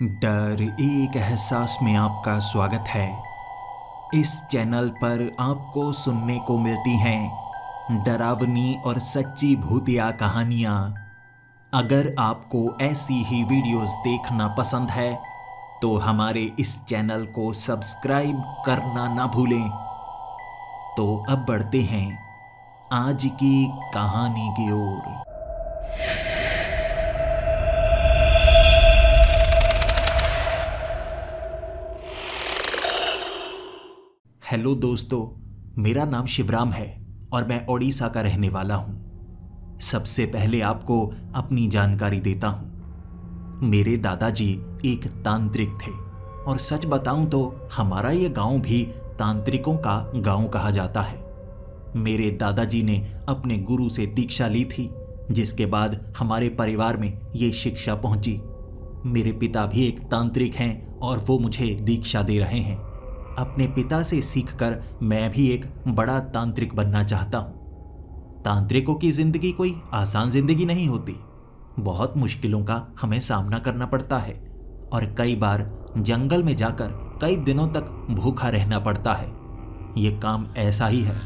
डर एक एहसास में आपका स्वागत है। इस चैनल पर आपको सुनने को मिलती हैं डरावनी और सच्ची भूतिया कहानियाँ। अगर आपको ऐसी ही वीडियोस देखना पसंद है तो हमारे इस चैनल को सब्सक्राइब करना ना भूलें। तो अब बढ़ते हैं आज की कहानी की ओर। हेलो दोस्तों, मेरा नाम शिवराम है और मैं ओडिशा का रहने वाला हूँ। सबसे पहले आपको अपनी जानकारी देता हूँ। मेरे दादाजी एक तांत्रिक थे और सच बताऊं तो हमारा ये गांव भी तांत्रिकों का गांव कहा जाता है। मेरे दादाजी ने अपने गुरु से दीक्षा ली थी, जिसके बाद हमारे परिवार में ये शिक्षा पहुंची। मेरे पिता भी एक तांत्रिक हैं और वो मुझे दीक्षा दे रहे हैं। अपने पिता से सीखकर मैं भी एक बड़ा तांत्रिक बनना चाहता हूँ। तांत्रिकों की जिंदगी कोई आसान जिंदगी नहीं होती। बहुत मुश्किलों का हमें सामना करना पड़ता है और कई बार जंगल में जाकर कई दिनों तक भूखा रहना पड़ता है। ये काम ऐसा ही है।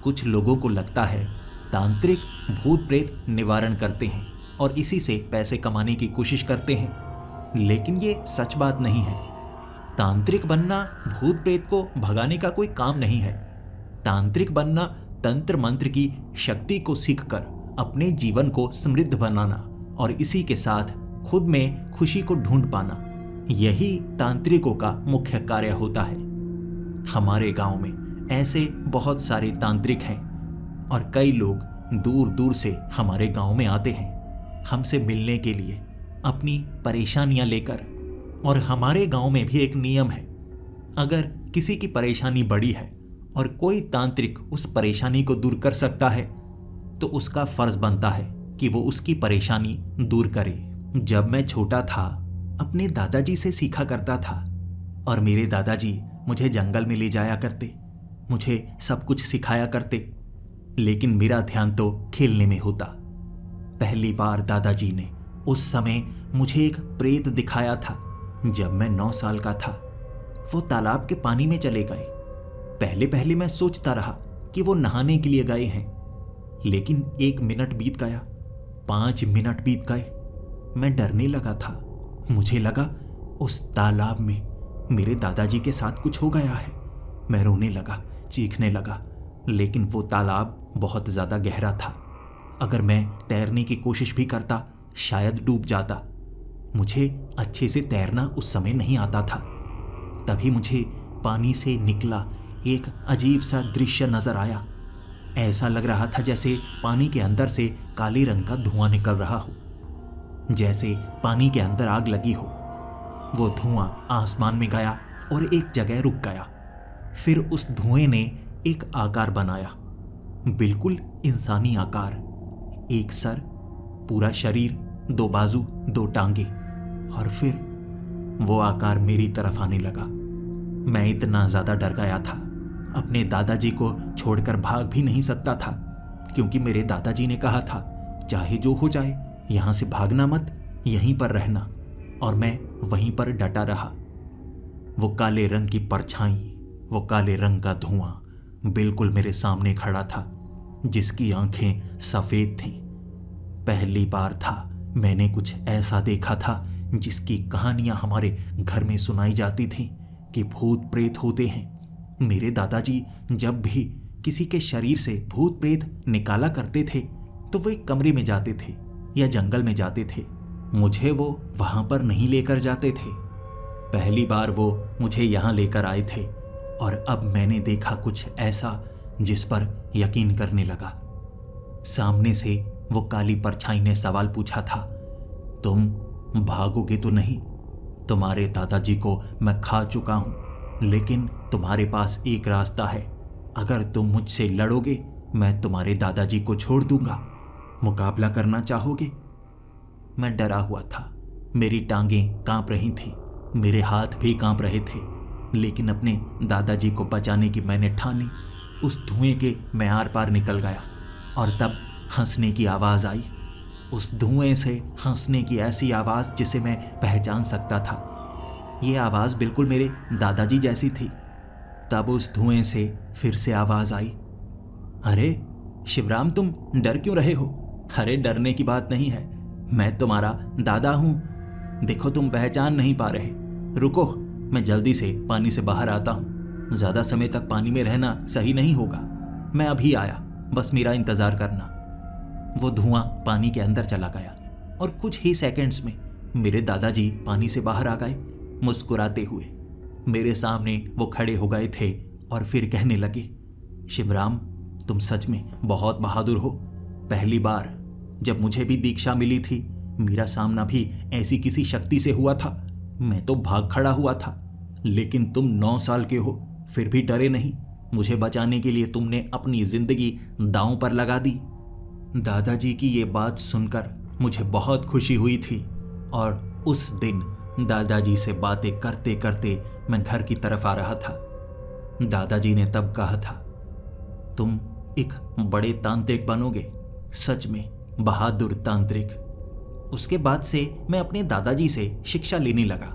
कुछ लोगों को लगता है तांत्रिक भूत प्रेत निवारण करते हैं और इसी से पैसे कमाने की कोशिश करते हैं, लेकिन ये सच बात नहीं है। तांत्रिक बनना भूत प्रेत को भगाने का कोई काम नहीं है। तांत्रिक बनना तंत्र मंत्र की शक्ति को सीखकर अपने जीवन को समृद्ध बनाना और इसी के साथ खुद में खुशी को ढूंढ पाना, यही तांत्रिकों का मुख्य कार्य होता है। हमारे गांव में ऐसे बहुत सारे तांत्रिक हैं और कई लोग दूर दूर से हमारे गांव में आते हैं हमसे मिलने के लिए, अपनी परेशानियां लेकर। और हमारे गांव में भी एक नियम है, अगर किसी की परेशानी बड़ी है और कोई तांत्रिक उस परेशानी को दूर कर सकता है तो उसका फर्ज बनता है कि वो उसकी परेशानी दूर करे। जब मैं छोटा था अपने दादाजी से सीखा करता था और मेरे दादाजी मुझे जंगल में ले जाया करते, मुझे सब कुछ सिखाया करते, लेकिन मेरा ध्यान तो खेलने में होता। पहली बार दादाजी ने उस समय मुझे एक प्रेत दिखाया था जब मैं 9 साल का था। वो तालाब के पानी में चले गए। पहले पहले मैं सोचता रहा कि वो नहाने के लिए गए हैं, लेकिन 1 मिनट बीत गया, 5 मिनट बीत गए। मैं डरने लगा था। मुझे लगा उस तालाब में मेरे दादाजी के साथ कुछ हो गया है। मैं रोने लगा, चीखने लगा, लेकिन वो तालाब बहुत ज़्यादा गहरा था। अगर मैं तैरने की कोशिश भी करता शायद डूब जाता। मुझे अच्छे से तैरना उस समय नहीं आता था। तभी मुझे पानी से निकला एक अजीब सा दृश्य नजर आया। ऐसा लग रहा था जैसे पानी के अंदर से काले रंग का धुआं निकल रहा हो, जैसे पानी के अंदर आग लगी हो। वो धुआं आसमान में गया और एक जगह रुक गया। फिर उस धुएं ने एक आकार बनाया, बिल्कुल इंसानी आकार। एक सर, पूरा शरीर, 2 बाजू, 2 टांगे, और फिर वो आकार मेरी तरफ आने लगा। मैं इतना ज़्यादा डर गया था, अपने दादाजी को छोड़कर भाग भी नहीं सकता था, क्योंकि मेरे दादाजी ने कहा था चाहे जो हो जाए यहाँ से भागना मत, यहीं पर रहना। और मैं वहीं पर डटा रहा। वो काले रंग की परछाई, वो काले रंग का धुआं बिल्कुल मेरे सामने खड़ा था, जिसकी आंखें सफ़ेद थीं। पहली बार था मैंने कुछ ऐसा देखा था जिसकी कहानियां हमारे घर में सुनाई जाती थी कि भूत प्रेत होते हैं। मेरे दादाजी जब भी किसी के शरीर से भूत प्रेत निकाला करते थे तो वो एक कमरे में जाते थे या जंगल में जाते थे। मुझे वो वहां पर नहीं लेकर जाते थे। पहली बार वो मुझे यहाँ लेकर आए थे और अब मैंने देखा कुछ ऐसा जिस पर यकीन करने लगा। सामने से वो काली परछाई ने सवाल पूछा था, तुम भागोगे तो नहीं? तुम्हारे दादाजी को मैं खा चुका हूं, लेकिन तुम्हारे पास एक रास्ता है। अगर तुम मुझसे लड़ोगे मैं तुम्हारे दादाजी को छोड़ दूंगा। मुकाबला करना चाहोगे? मैं डरा हुआ था। मेरी टांगें कांप रही थी, मेरे हाथ भी कांप रहे थे, लेकिन अपने दादाजी को बचाने की मैंने ठानी। उस धुएं के मैं आर पार निकल गया और तब हंसने की आवाज़ आई। उस धुएं से हंसने की ऐसी आवाज़ जिसे मैं पहचान सकता था। ये आवाज़ बिल्कुल मेरे दादाजी जैसी थी। तब उस धुएं से फिर से आवाज़ आई, अरे शिवराम, तुम डर क्यों रहे हो? अरे डरने की बात नहीं है, मैं तुम्हारा दादा हूँ। देखो तुम पहचान नहीं पा रहे। रुको, मैं जल्दी से पानी से बाहर आता हूँ। ज़्यादा समय तक पानी में रहना सही नहीं होगा। मैं अभी आया, बस मेरा इंतज़ार करना। वो धुआं पानी के अंदर चला गया और कुछ ही सेकंड्स में मेरे दादाजी पानी से बाहर आ गए, मुस्कुराते हुए। मेरे सामने वो खड़े हो गए थे और फिर कहने लगे, शिवराम, तुम सच में बहुत बहादुर हो। पहली बार जब मुझे भी दीक्षा मिली थी, मेरा सामना भी ऐसी किसी शक्ति से हुआ था। मैं तो भाग खड़ा हुआ था, लेकिन तुम 9 साल के हो, फिर भी डरे नहीं। मुझे बचाने के लिए तुमने अपनी जिंदगी दांव पर लगा दी। दादाजी की ये बात सुनकर मुझे बहुत खुशी हुई थी और उस दिन दादाजी से बातें करते करते मैं घर की तरफ आ रहा था। दादाजी ने तब कहा था, तुम एक बड़े तांत्रिक बनोगे, सच में बहादुर तांत्रिक। उसके बाद से मैं अपने दादाजी से शिक्षा लेने लगा।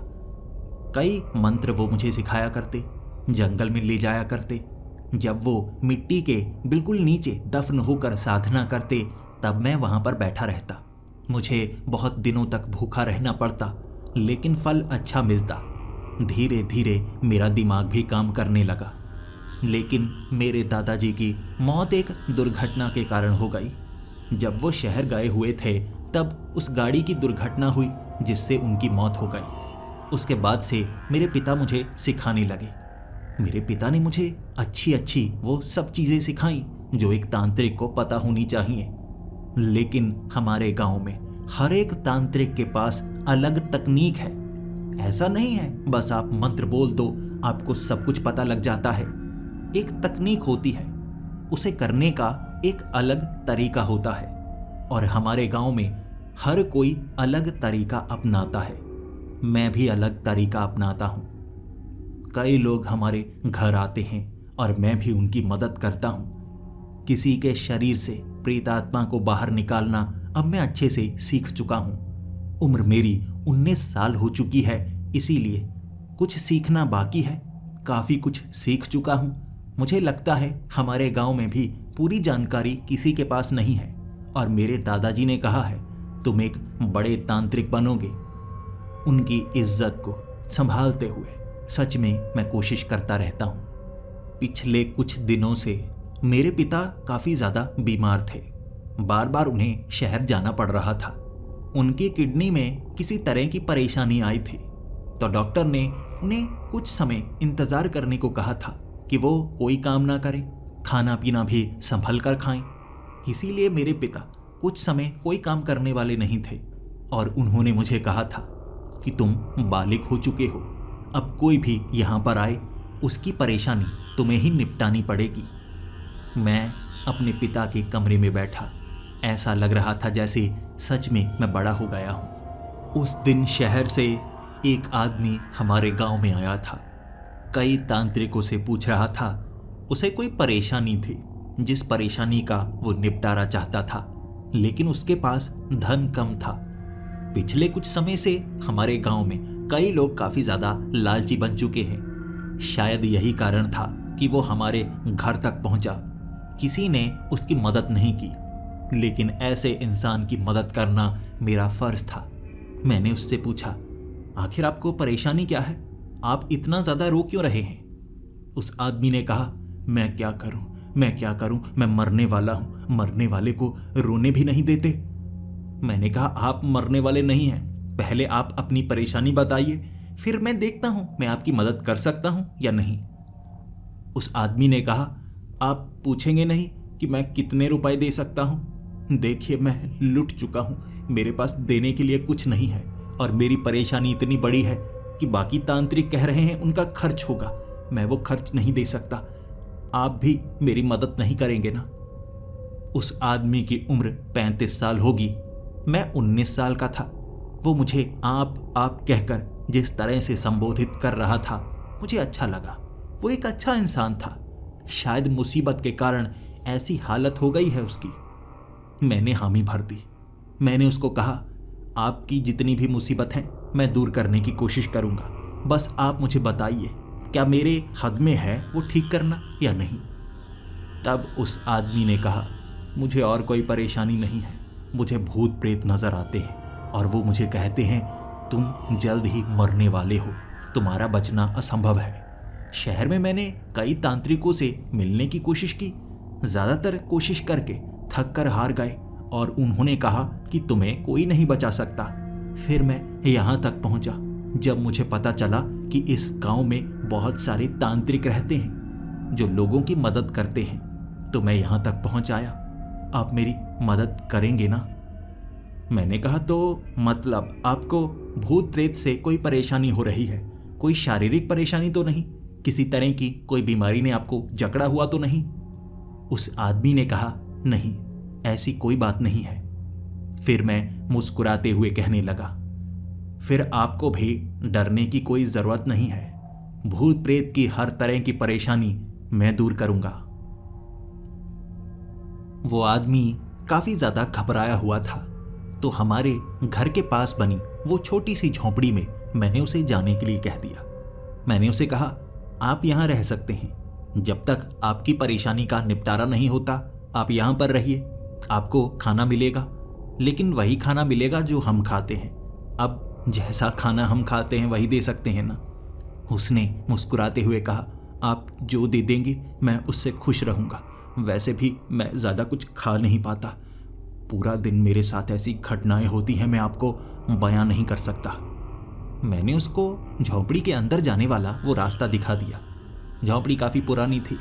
कई मंत्र वो मुझे सिखाया करते, जंगल में ले जाया करते। जब वो मिट्टी के बिल्कुल नीचे दफन होकर साधना करते, तब मैं वहां पर बैठा रहता। मुझे बहुत दिनों तक भूखा रहना पड़ता, लेकिन फल अच्छा मिलता। धीरे धीरे मेरा दिमाग भी काम करने लगा। लेकिन मेरे दादाजी की मौत एक दुर्घटना के कारण हो गई। जब वो शहर गए हुए थे, तब उस गाड़ी की दुर्घटना हुई जिससे उनकी मौत हो गई। उसके बाद से मेरे पिता मुझे सिखाने लगे। मेरे पिता ने मुझे अच्छी अच्छी वो सब चीज़ें सिखाई जो एक तांत्रिक को पता होनी चाहिए। लेकिन हमारे गांव में हर एक तांत्रिक के पास अलग तकनीक है। ऐसा नहीं है बस आप मंत्र बोल दो आपको सब कुछ पता लग जाता है। एक तकनीक होती है, उसे करने का एक अलग तरीका होता है और हमारे गांव में हर कोई अलग तरीका अपनाता है। मैं भी अलग तरीका अपनाता हूँ। कई लोग हमारे घर आते हैं और मैं भी उनकी मदद करता हूँ। किसी के शरीर से प्रेतात्मा को बाहर निकालना अब मैं अच्छे से सीख चुका हूँ। उम्र मेरी 19 साल हो चुकी है, इसीलिए कुछ सीखना बाकी है। काफ़ी कुछ सीख चुका हूँ। मुझे लगता है हमारे गांव में भी पूरी जानकारी किसी के पास नहीं है और मेरे दादाजी ने कहा है तुम एक बड़े तांत्रिक बनोगे। उनकी इज्जत को संभालते हुए सच में मैं कोशिश करता रहता हूँ। पिछले कुछ दिनों से मेरे पिता काफ़ी ज़्यादा बीमार थे। बार बार उन्हें शहर जाना पड़ रहा था। उनकी किडनी में किसी तरह की परेशानी आई थी, तो डॉक्टर ने उन्हें कुछ समय इंतज़ार करने को कहा था कि वो कोई काम ना करें, खाना पीना भी संभल कर खाएं। इसीलिए मेरे पिता कुछ समय कोई काम करने वाले नहीं थे और उन्होंने मुझे कहा था कि तुम बालिग हो चुके हो, अब कोई भी यहाँ पर आए उसकी परेशानी तुम्हें ही निपटानी पड़ेगी। मैं अपने पिता के कमरे में बैठा, ऐसा लग रहा था जैसे सच में मैं बड़ा हो गया हूँ। उस दिन शहर से एक आदमी हमारे गांव में आया था। कई तांत्रिकों से पूछ रहा था, उसे कोई परेशानी थी जिस परेशानी का वो निपटारा चाहता था, लेकिन उसके पास धन कम था। पिछले कुछ समय से हमारे गांव में कई लोग काफ़ी ज़्यादा लालची बन चुके हैं। शायद यही कारण था कि वो हमारे घर तक पहुंचा। किसी ने उसकी मदद नहीं की, लेकिन ऐसे इंसान की मदद करना मेरा फ़र्ज़ था। मैंने उससे पूछा, आखिर आपको परेशानी क्या है? आप इतना ज़्यादा रो क्यों रहे हैं? उस आदमी ने कहा, मैं क्या करूं, मैं मरने वाला हूं। मरने वाले को रोने भी नहीं देते। मैंने कहा, आप मरने वाले नहीं हैं, पहले आप अपनी परेशानी बताइए, फिर मैं देखता हूं मैं आपकी मदद कर सकता हूं या नहीं। उस आदमी ने कहा, आप पूछेंगे नहीं कि मैं कितने रुपए दे सकता हूं? देखिए, मैं लुट चुका हूं, मेरे पास देने के लिए कुछ नहीं है और मेरी परेशानी इतनी बड़ी है कि बाकी तांत्रिक कह रहे हैं उनका खर्च होगा, मैं वो खर्च नहीं दे सकता। आप भी मेरी मदद नहीं करेंगे ना? उस आदमी की उम्र 35 साल होगी, मैं 19 साल का था। वो मुझे आप कहकर जिस तरह से संबोधित कर रहा था, मुझे अच्छा लगा। वो एक अच्छा इंसान था। शायद मुसीबत के कारण ऐसी हालत हो गई है उसकी। मैंने हामी भर दी। मैंने उसको कहा, आपकी जितनी भी मुसीबत हैं मैं दूर करने की कोशिश करूंगा, बस आप मुझे बताइए क्या मेरे हद में है वो ठीक करना या नहीं। तब उस आदमी ने कहा, मुझे और कोई परेशानी नहीं है, मुझे भूत प्रेत नजर आते हैं और वो मुझे कहते हैं तुम जल्द ही मरने वाले हो, तुम्हारा बचना असंभव है। शहर में मैंने कई तांत्रिकों से मिलने की कोशिश की, ज़्यादातर कोशिश करके थक कर हार गए और उन्होंने कहा कि तुम्हें कोई नहीं बचा सकता। फिर मैं यहाँ तक पहुँचा जब मुझे पता चला कि इस गांव में बहुत सारे तांत्रिक रहते हैं जो लोगों की मदद करते हैं, तो मैं यहाँ तक पहुँच आया। आप मेरी मदद करेंगे ना? मैंने कहा, तो मतलब आपको भूत प्रेत से कोई परेशानी हो रही है? कोई शारीरिक परेशानी तो नहीं? किसी तरह की कोई बीमारी ने आपको जकड़ा हुआ तो नहीं? उस आदमी ने कहा, नहीं, ऐसी कोई बात नहीं है। फिर मैं मुस्कुराते हुए कहने लगा, फिर आपको भी डरने की कोई जरूरत नहीं है, भूत प्रेत की हर तरह की परेशानी मैं दूर करूंगा। वो आदमी काफी ज्यादा घबराया हुआ था, तो हमारे घर के पास बनी वो छोटी सी झोंपड़ी में मैंने उसे जाने के लिए कह दिया। मैंने उसे कहा, आप यहाँ रह सकते हैं, जब तक आपकी परेशानी का निपटारा नहीं होता आप यहाँ पर रहिए, आपको खाना मिलेगा, लेकिन वही खाना मिलेगा जो हम खाते हैं। अब जैसा खाना हम खाते हैं वही दे सकते हैं ना? उसने मुस्कुराते हुए कहा, आप जो दे देंगे मैं उससे खुश रहूँगा, वैसे भी मैं ज़्यादा कुछ खा नहीं पाता, पूरा दिन मेरे साथ ऐसी घटनाएं होती हैं मैं आपको बयां नहीं कर सकता। मैंने उसको झोंपड़ी के अंदर जाने वाला वो रास्ता दिखा दिया। झोंपड़ी काफ़ी पुरानी थी,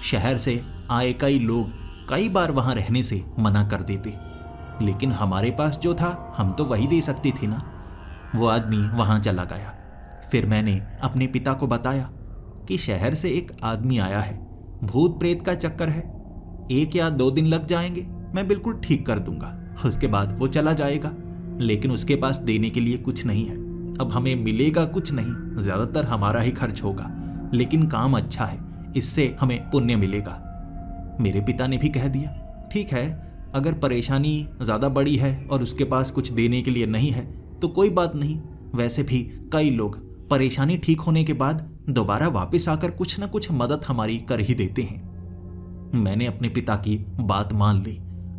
शहर से आए कई लोग कई बार वहाँ रहने से मना कर देते, लेकिन हमारे पास जो था हम तो वही दे सकते थे ना। वो आदमी वहाँ चला गया। फिर मैंने अपने पिता को बताया कि शहर से एक आदमी आया है, भूत प्रेत का चक्कर है, 1 या 2 दिन लग जाएंगे, मैं बिल्कुल ठीक कर दूंगा, उसके बाद वो चला जाएगा, लेकिन उसके पास देने के लिए कुछ नहीं है। अब हमें मिलेगा कुछ नहीं, ज़्यादातर हमारा ही खर्च होगा, लेकिन काम अच्छा है, इससे हमें पुण्य मिलेगा। मेरे पिता ने भी कह दिया, ठीक है, अगर परेशानी ज़्यादा बड़ी है और उसके पास कुछ देने के लिए नहीं है तो कोई बात नहीं, वैसे भी कई लोग परेशानी ठीक होने के बाद दोबारा वापस आकर कुछ ना कुछ मदद हमारी कर ही देते हैं। मैंने अपने पिता की बात मान ली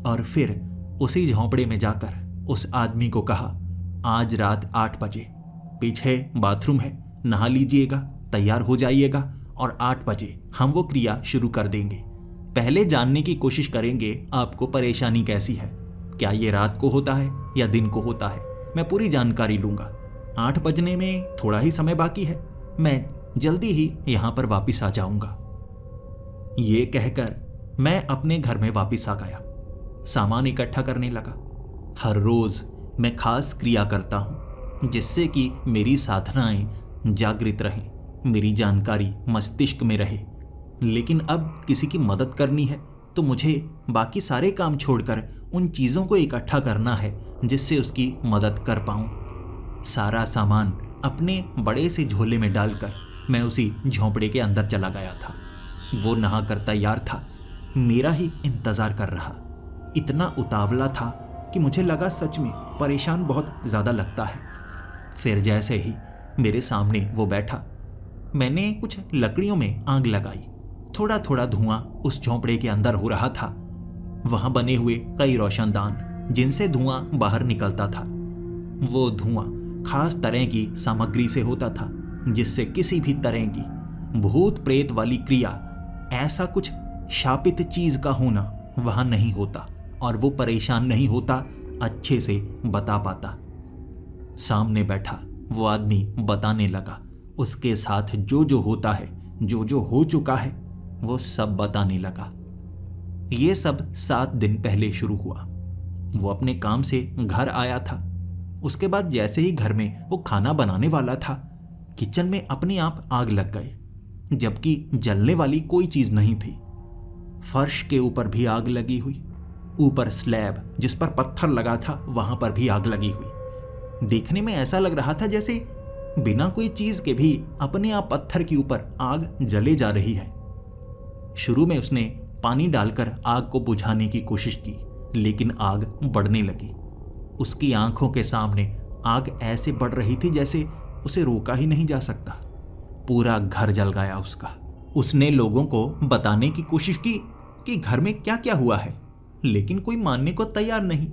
और फिर उसी झोंपड़े में जाकर उस आदमी को कहा, आज रात 8 बजे पीछे बाथरूम है, नहा लीजिएगा, तैयार हो जाइएगा और 8 बजे हम वो क्रिया शुरू कर देंगे। पहले जानने की कोशिश करेंगे आपको परेशानी कैसी है, क्या ये रात को होता है या दिन को होता है, मैं पूरी जानकारी लूँगा। 8 बजने में थोड़ा ही समय बाकी है, मैं जल्दी ही यहाँ पर वापस आ जाऊँगा। ये कहकर मैं अपने घर में वापस आ गया, सामान इकट्ठा करने लगा। हर रोज़ मैं खास क्रिया करता हूँ जिससे कि मेरी साधनाएं जागृत रहें, मेरी जानकारी मस्तिष्क में रहे। लेकिन अब किसी की मदद करनी है तो मुझे बाकी सारे काम छोड़कर उन चीज़ों को इकट्ठा करना है जिससे उसकी मदद कर पाऊँ। सारा सामान अपने बड़े से झोले में डालकर मैं उसी झोंपड़े के अंदर चला गया था। वो नहाकर तैयार था, मेरा ही इंतज़ार कर रहा। इतना उतावला था कि मुझे लगा सच में परेशान बहुत ज़्यादा लगता है। फिर जैसे ही मेरे सामने वो बैठा, मैंने कुछ लकड़ियों में आग लगाई। थोड़ा थोड़ा धुआं उस झोंपड़े के अंदर हो रहा था। वहाँ बने हुए कई रोशनदान जिनसे धुआं बाहर निकलता था। वो धुआं खास तरह की सामग्री से होता था जिससे किसी भी तरह की भूत प्रेत वाली क्रिया, ऐसा कुछ शापित चीज का होना वहाँ नहीं होता और वो परेशान नहीं होता, अच्छे से बता पाता। सामने बैठा वो आदमी बताने लगा, उसके साथ जो जो होता है, जो जो हो चुका है, वो सब बताने लगा। ये सब 7 दिन पहले शुरू हुआ। वो अपने काम से घर आया था। उसके बाद जैसे ही घर में वो खाना बनाने वाला था, किचन में अपने आप आग लग गई, जबकि जलने वाली कोई चीज नहीं थी। फर्श के ऊपर भी आग लगी हुई, ऊपर स्लैब जिस पर पत्थर लगा था वहां पर भी आग लगी हुई। देखने में ऐसा लग रहा था जैसे बिना कोई चीज के भी अपने आप पत्थर के ऊपर आग जले जा रही है। शुरू में उसने पानी डालकर आग को बुझाने की कोशिश की, लेकिन आग बढ़ने लगी। उसकी आंखों के सामने आग ऐसे बढ़ रही थी जैसे उसे रोका ही नहीं जा सकता। पूरा घर जल गया उसका। उसने लोगों को बताने की कोशिश की कि घर में क्या क्या हुआ है, लेकिन कोई मानने को तैयार नहीं।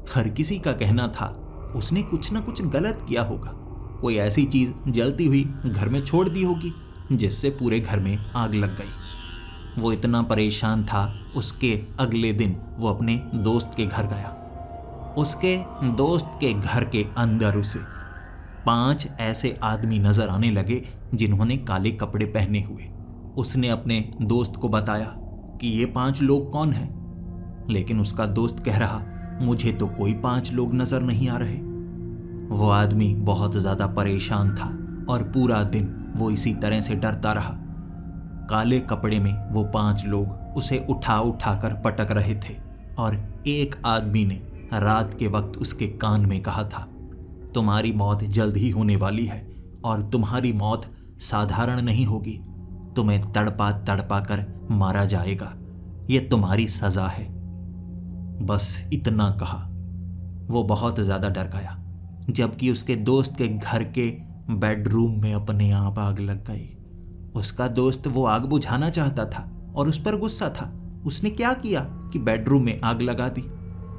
हर किसी का कहना था उसने कुछ न कुछ गलत किया होगा, कोई ऐसी चीज जलती हुई घर में छोड़ दी होगी जिससे पूरे घर में आग लग गई। वो इतना परेशान था, उसके अगले दिन वो अपने दोस्त के घर गया। उसके दोस्त के घर के अंदर उसे 5 ऐसे आदमी नजर आने लगे जिन्होंने काले कपड़े पहने हुए। उसने अपने दोस्त को बताया कि ये 5 लोग कौन हैं, लेकिन उसका दोस्त कह रहा मुझे तो कोई 5 लोग नजर नहीं आ रहे। वो आदमी बहुत ज्यादा परेशान था और पूरा दिन वो इसी तरह से डरता रहा। काले कपड़े में वो 5 लोग उसे उठा उठा कर पटक रहे थे और एक आदमी ने रात के वक्त उसके कान में कहा था, तुम्हारी मौत जल्द ही होने वाली है और तुम्हारी मौत साधारण नहीं होगी, तुम्हें तड़पा तड़पा कर मारा जाएगा, ये तुम्हारी सजा है। बस इतना कहा। वो बहुत ज्यादा डर गया, जबकि उसके दोस्त के घर के बेडरूम में अपने आप आग लग गई। उसका दोस्त वो आग बुझाना चाहता था और उस पर गुस्सा था। उसने क्या किया कि बेडरूम में आग लगा दी,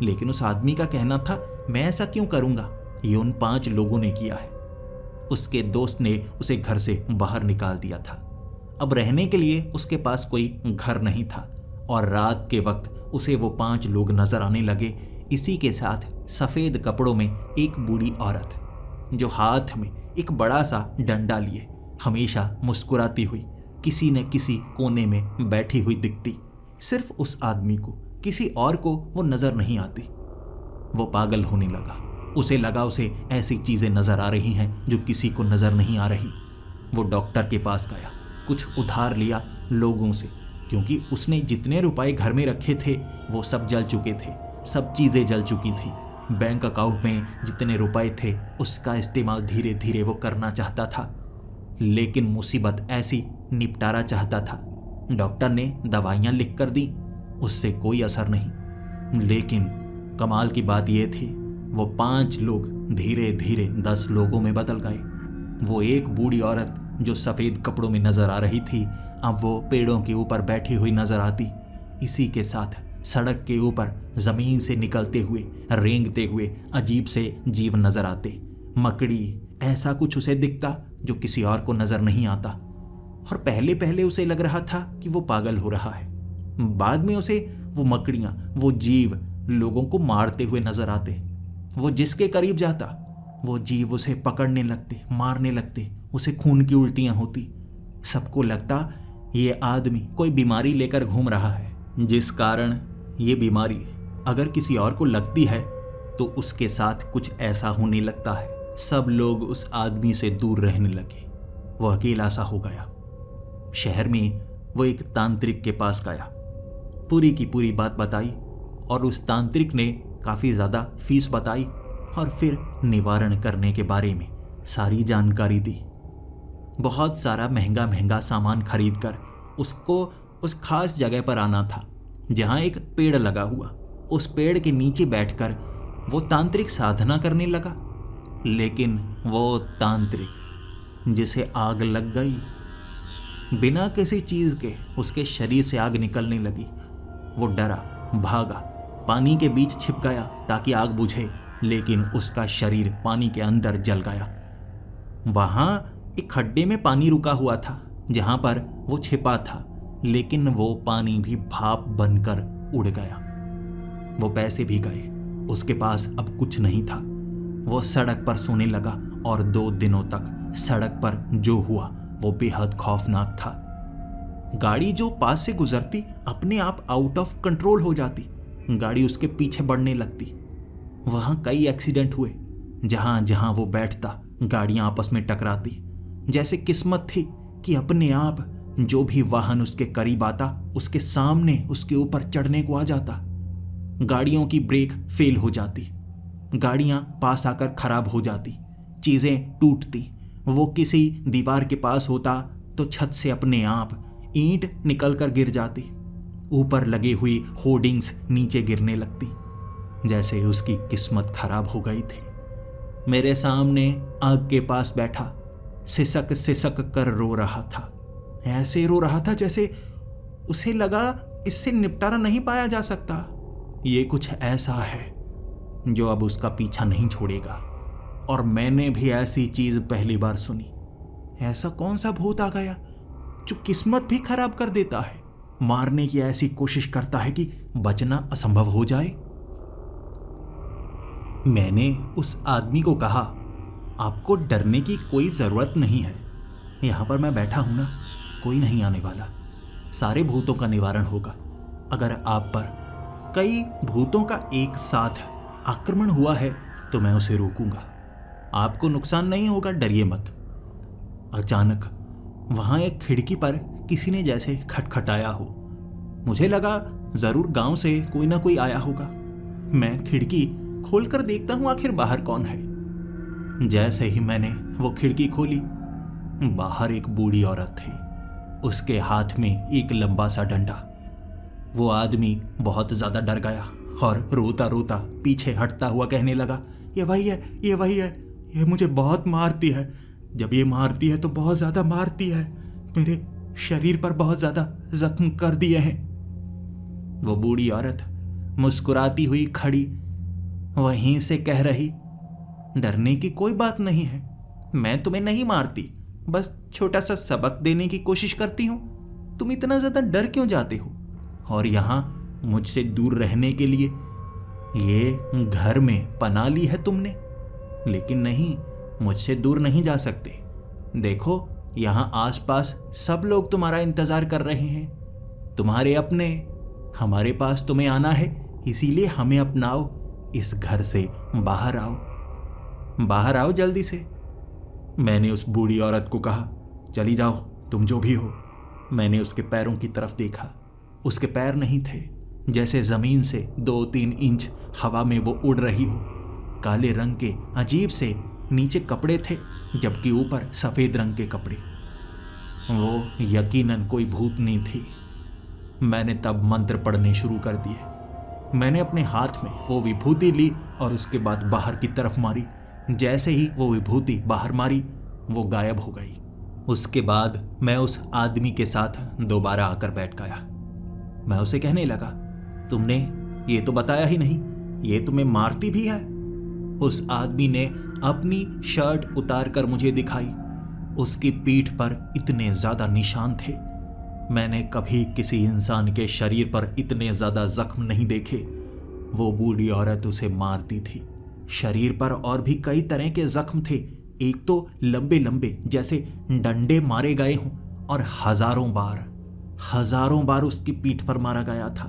लेकिन उस आदमी का कहना था मैं ऐसा क्यों करूंगा, ये उन 5 लोगों ने किया है। उसके दोस्त ने उसे घर से बाहर निकाल दिया था। अब रहने के लिए उसके पास कोई घर नहीं था और रात के वक्त उसे वो 5 लोग नजर आने लगे। इसी के साथ सफेद कपड़ों में एक बूढ़ी औरत जो हाथ में एक बड़ा सा डंडा लिए हमेशा मुस्कुराती हुई किसी न किसी कोने में बैठी हुई दिखती। सिर्फ उस आदमी को, किसी और को वो नजर नहीं आती। वो पागल होने लगा। उसे लगा उसे ऐसी चीजें नजर आ रही हैं जो किसी को नजर नहीं आ रही। वो डॉक्टर के पास गया, कुछ उधार लिया लोगों से, क्योंकि उसने जितने रुपए घर में रखे थे वो सब जल चुके थे, सब चीजें जल चुकी थी। बैंक अकाउंट में जितने रुपए थे उसका इस्तेमाल धीरे धीरे वो करना चाहता था, लेकिन मुसीबत ऐसी निपटारा चाहता था। डॉक्टर ने दवाइयां लिख कर दी, उससे कोई असर नहीं। लेकिन कमाल की बात यह थी, वो 5 लोग धीरे धीरे 10 लोगों में बदल गए। वो एक बूढ़ी औरत जो सफ़ेद कपड़ों में नजर आ रही थी, अब वो पेड़ों के ऊपर बैठी हुई नजर आती। इसी के साथ सड़क के ऊपर जमीन से निकलते हुए, रेंगते हुए अजीब से जीव नजर आते। मकड़ी, ऐसा कुछ उसे दिखता जो किसी और को नजर नहीं आता। और पहले पहले उसे लग रहा था कि वो पागल हो रहा है। बाद में उसे वो मकड़ियां, वो जीव लोगों को मारते हुए नजर आते। वो जिसके करीब जाता वो जीव उसे पकड़ने लगते, मारने लगते, उसे खून की उल्टियां होती। सबको लगता ये आदमी कोई बीमारी लेकर घूम रहा है, जिस कारण ये बीमारी अगर किसी और को लगती है तो उसके साथ कुछ ऐसा होने लगता है। सब लोग उस आदमी से दूर रहने लगे। वो अकेला सा हो गया। शहर में वो एक तांत्रिक के पास गया, पूरी की पूरी बात बताई और उस तांत्रिक ने काफ़ी ज़्यादा फीस बताई और फिर निवारण करने के बारे में सारी जानकारी दी। बहुत सारा महंगा महंगा सामान खरीद कर उसको उस खास जगह पर आना था जहाँ एक पेड़ लगा हुआ। उस पेड़ के नीचे बैठकर वो तांत्रिक साधना करने लगा। लेकिन वो तांत्रिक जिसे आग लग गई, बिना किसी चीज़ के उसके शरीर से आग निकलने लगी। वो डरा, भागा, पानी के बीच छिप गया ताकि आग बुझे, लेकिन उसका शरीर पानी के अंदर जल गया। वहाँ एक खड्डे में पानी रुका हुआ था जहाँ पर वो छिपा था, लेकिन वो पानी भी भाप बनकर उड़ गया। वो पैसे भी गए, उसके पास अब कुछ नहीं था। वो सड़क पर सोने लगा और 2 दिनों तक सड़क पर जो हुआ वो बेहद खौफनाक था। गाड़ी जो पास से गुजरती अपने आप आउट ऑफ कंट्रोल हो जाती, गाड़ी उसके पीछे बढ़ने लगती। वहाँ कई एक्सीडेंट हुए, जहाँ जहाँ वो बैठता गाड़ियाँ आपस में टकराती। जैसे किस्मत थी कि अपने आप जो भी वाहन उसके करीब आता उसके सामने उसके ऊपर चढ़ने को आ जाता। गाड़ियों की ब्रेक फेल हो जाती, गाड़ियाँ पास आकर खराब हो जाती, चीज़ें टूटती। वो किसी दीवार के पास होता तो छत से अपने आप ईंट निकल कर गिर जाती, ऊपर लगी हुई होर्डिंग्स नीचे गिरने लगती। जैसे उसकी किस्मत खराब हो गई थी। मेरे सामने आग के पास बैठा सिसक सिसक कर रो रहा था। ऐसे रो रहा था जैसे उसे लगा इससे निपटारा नहीं पाया जा सकता। ये कुछ ऐसा है जो अब उसका पीछा नहीं छोड़ेगा। और मैंने भी ऐसी चीज पहली बार सुनी। ऐसा कौन सा भूत आ गया जो किस्मत भी खराब कर देता है, मारने की ऐसी कोशिश करता है कि बचना असंभव हो जाए। मैंने उस आदमी को कहा, आपको डरने की कोई जरूरत नहीं है। यहां पर मैं बैठा हूं ना, कोई नहीं आने वाला। सारे भूतों का निवारण होगा। अगर आप पर कई भूतों का एक साथ आक्रमण हुआ है तो मैं उसे रोकूंगा। आपको नुकसान नहीं होगा, डरिए मत। अचानक वहां एक खिड़की पर किसी ने जैसे खटखटाया हो। मुझे लगा जरूर गांव से कोई ना कोई आया होगा। मैं खिड़की खोलकर देखता हूं आखिर बाहर कौन है। जैसे ही मैंने वो खिड़की खोली, बाहर एक बूढ़ी औरत थी। उसके हाथ में एक लंबा सा डंडा। वो आदमी बहुत ज्यादा डर गया और रोता रोता पीछे हटता हुआ कहने लगा, ये वही है, ये वही है, ये मुझे बहुत मारती है। जब ये मारती है तो बहुत ज्यादा मारती है। मेरे शरीर पर बहुत ज्यादा जख्म कर दिए हैं। वो बूढ़ी औरत मुस्कुराती हुई खड़ी वहीं से कह रही, डरने की कोई बात नहीं है, मैं तुम्हें नहीं मारती, बस छोटा सा सबक देने की कोशिश करती हूं। तुम इतना ज्यादा डर क्यों जाते हो? और यहां मुझसे दूर रहने के लिए ये घर में पनाह ली है तुमने, लेकिन नहीं, मुझसे दूर नहीं जा सकते। देखो, यहां आसपास सब लोग तुम्हारा इंतजार कर रहे हैं, तुम्हारे अपने। हमारे पास तुम्हें आना है, इसीलिए हमें अपनाओ। इस घर से बाहर आओ, बाहर आओ जल्दी से। मैंने उस बूढ़ी औरत को कहा, चली जाओ, तुम जो भी हो। मैंने उसके पैरों की तरफ देखा। उसके पैर नहीं थे, जैसे जमीन से 2-3 इंच हवा में वो उड़ रही हो। काले रंग के अजीब से नीचे कपड़े थे, जबकि ऊपर सफेद रंग के कपड़े। वो यकीनन कोई भूतनी थी। मैंने तब मंत्र पढ़ने शुरू कर दिए। मैंने अपने हाथ में वो विभूति ली और उसके बाद बाहर की तरफ मारी। जैसे ही वो विभूति बाहर मारी, वो गायब हो गई। उसके बाद मैं उस आदमी के साथ दोबारा आकर बैठ गया। मैं उसे कहने लगा, तुमने ये तो बताया ही नहीं, ये तुम्हें मारती भी है? उस आदमी ने अपनी शर्ट उतार कर मुझे दिखाई। उसकी पीठ पर इतने ज्यादा निशान थे। मैंने कभी किसी इंसान के शरीर पर इतने ज्यादा जख्म नहीं देखे। वो बूढ़ी औरत उसे मारती थी। शरीर पर और भी कई तरह के जख्म थे। एक तो लंबे लंबे जैसे डंडे मारे गए हों, और हजारों बार उसकी पीठ पर मारा गया था,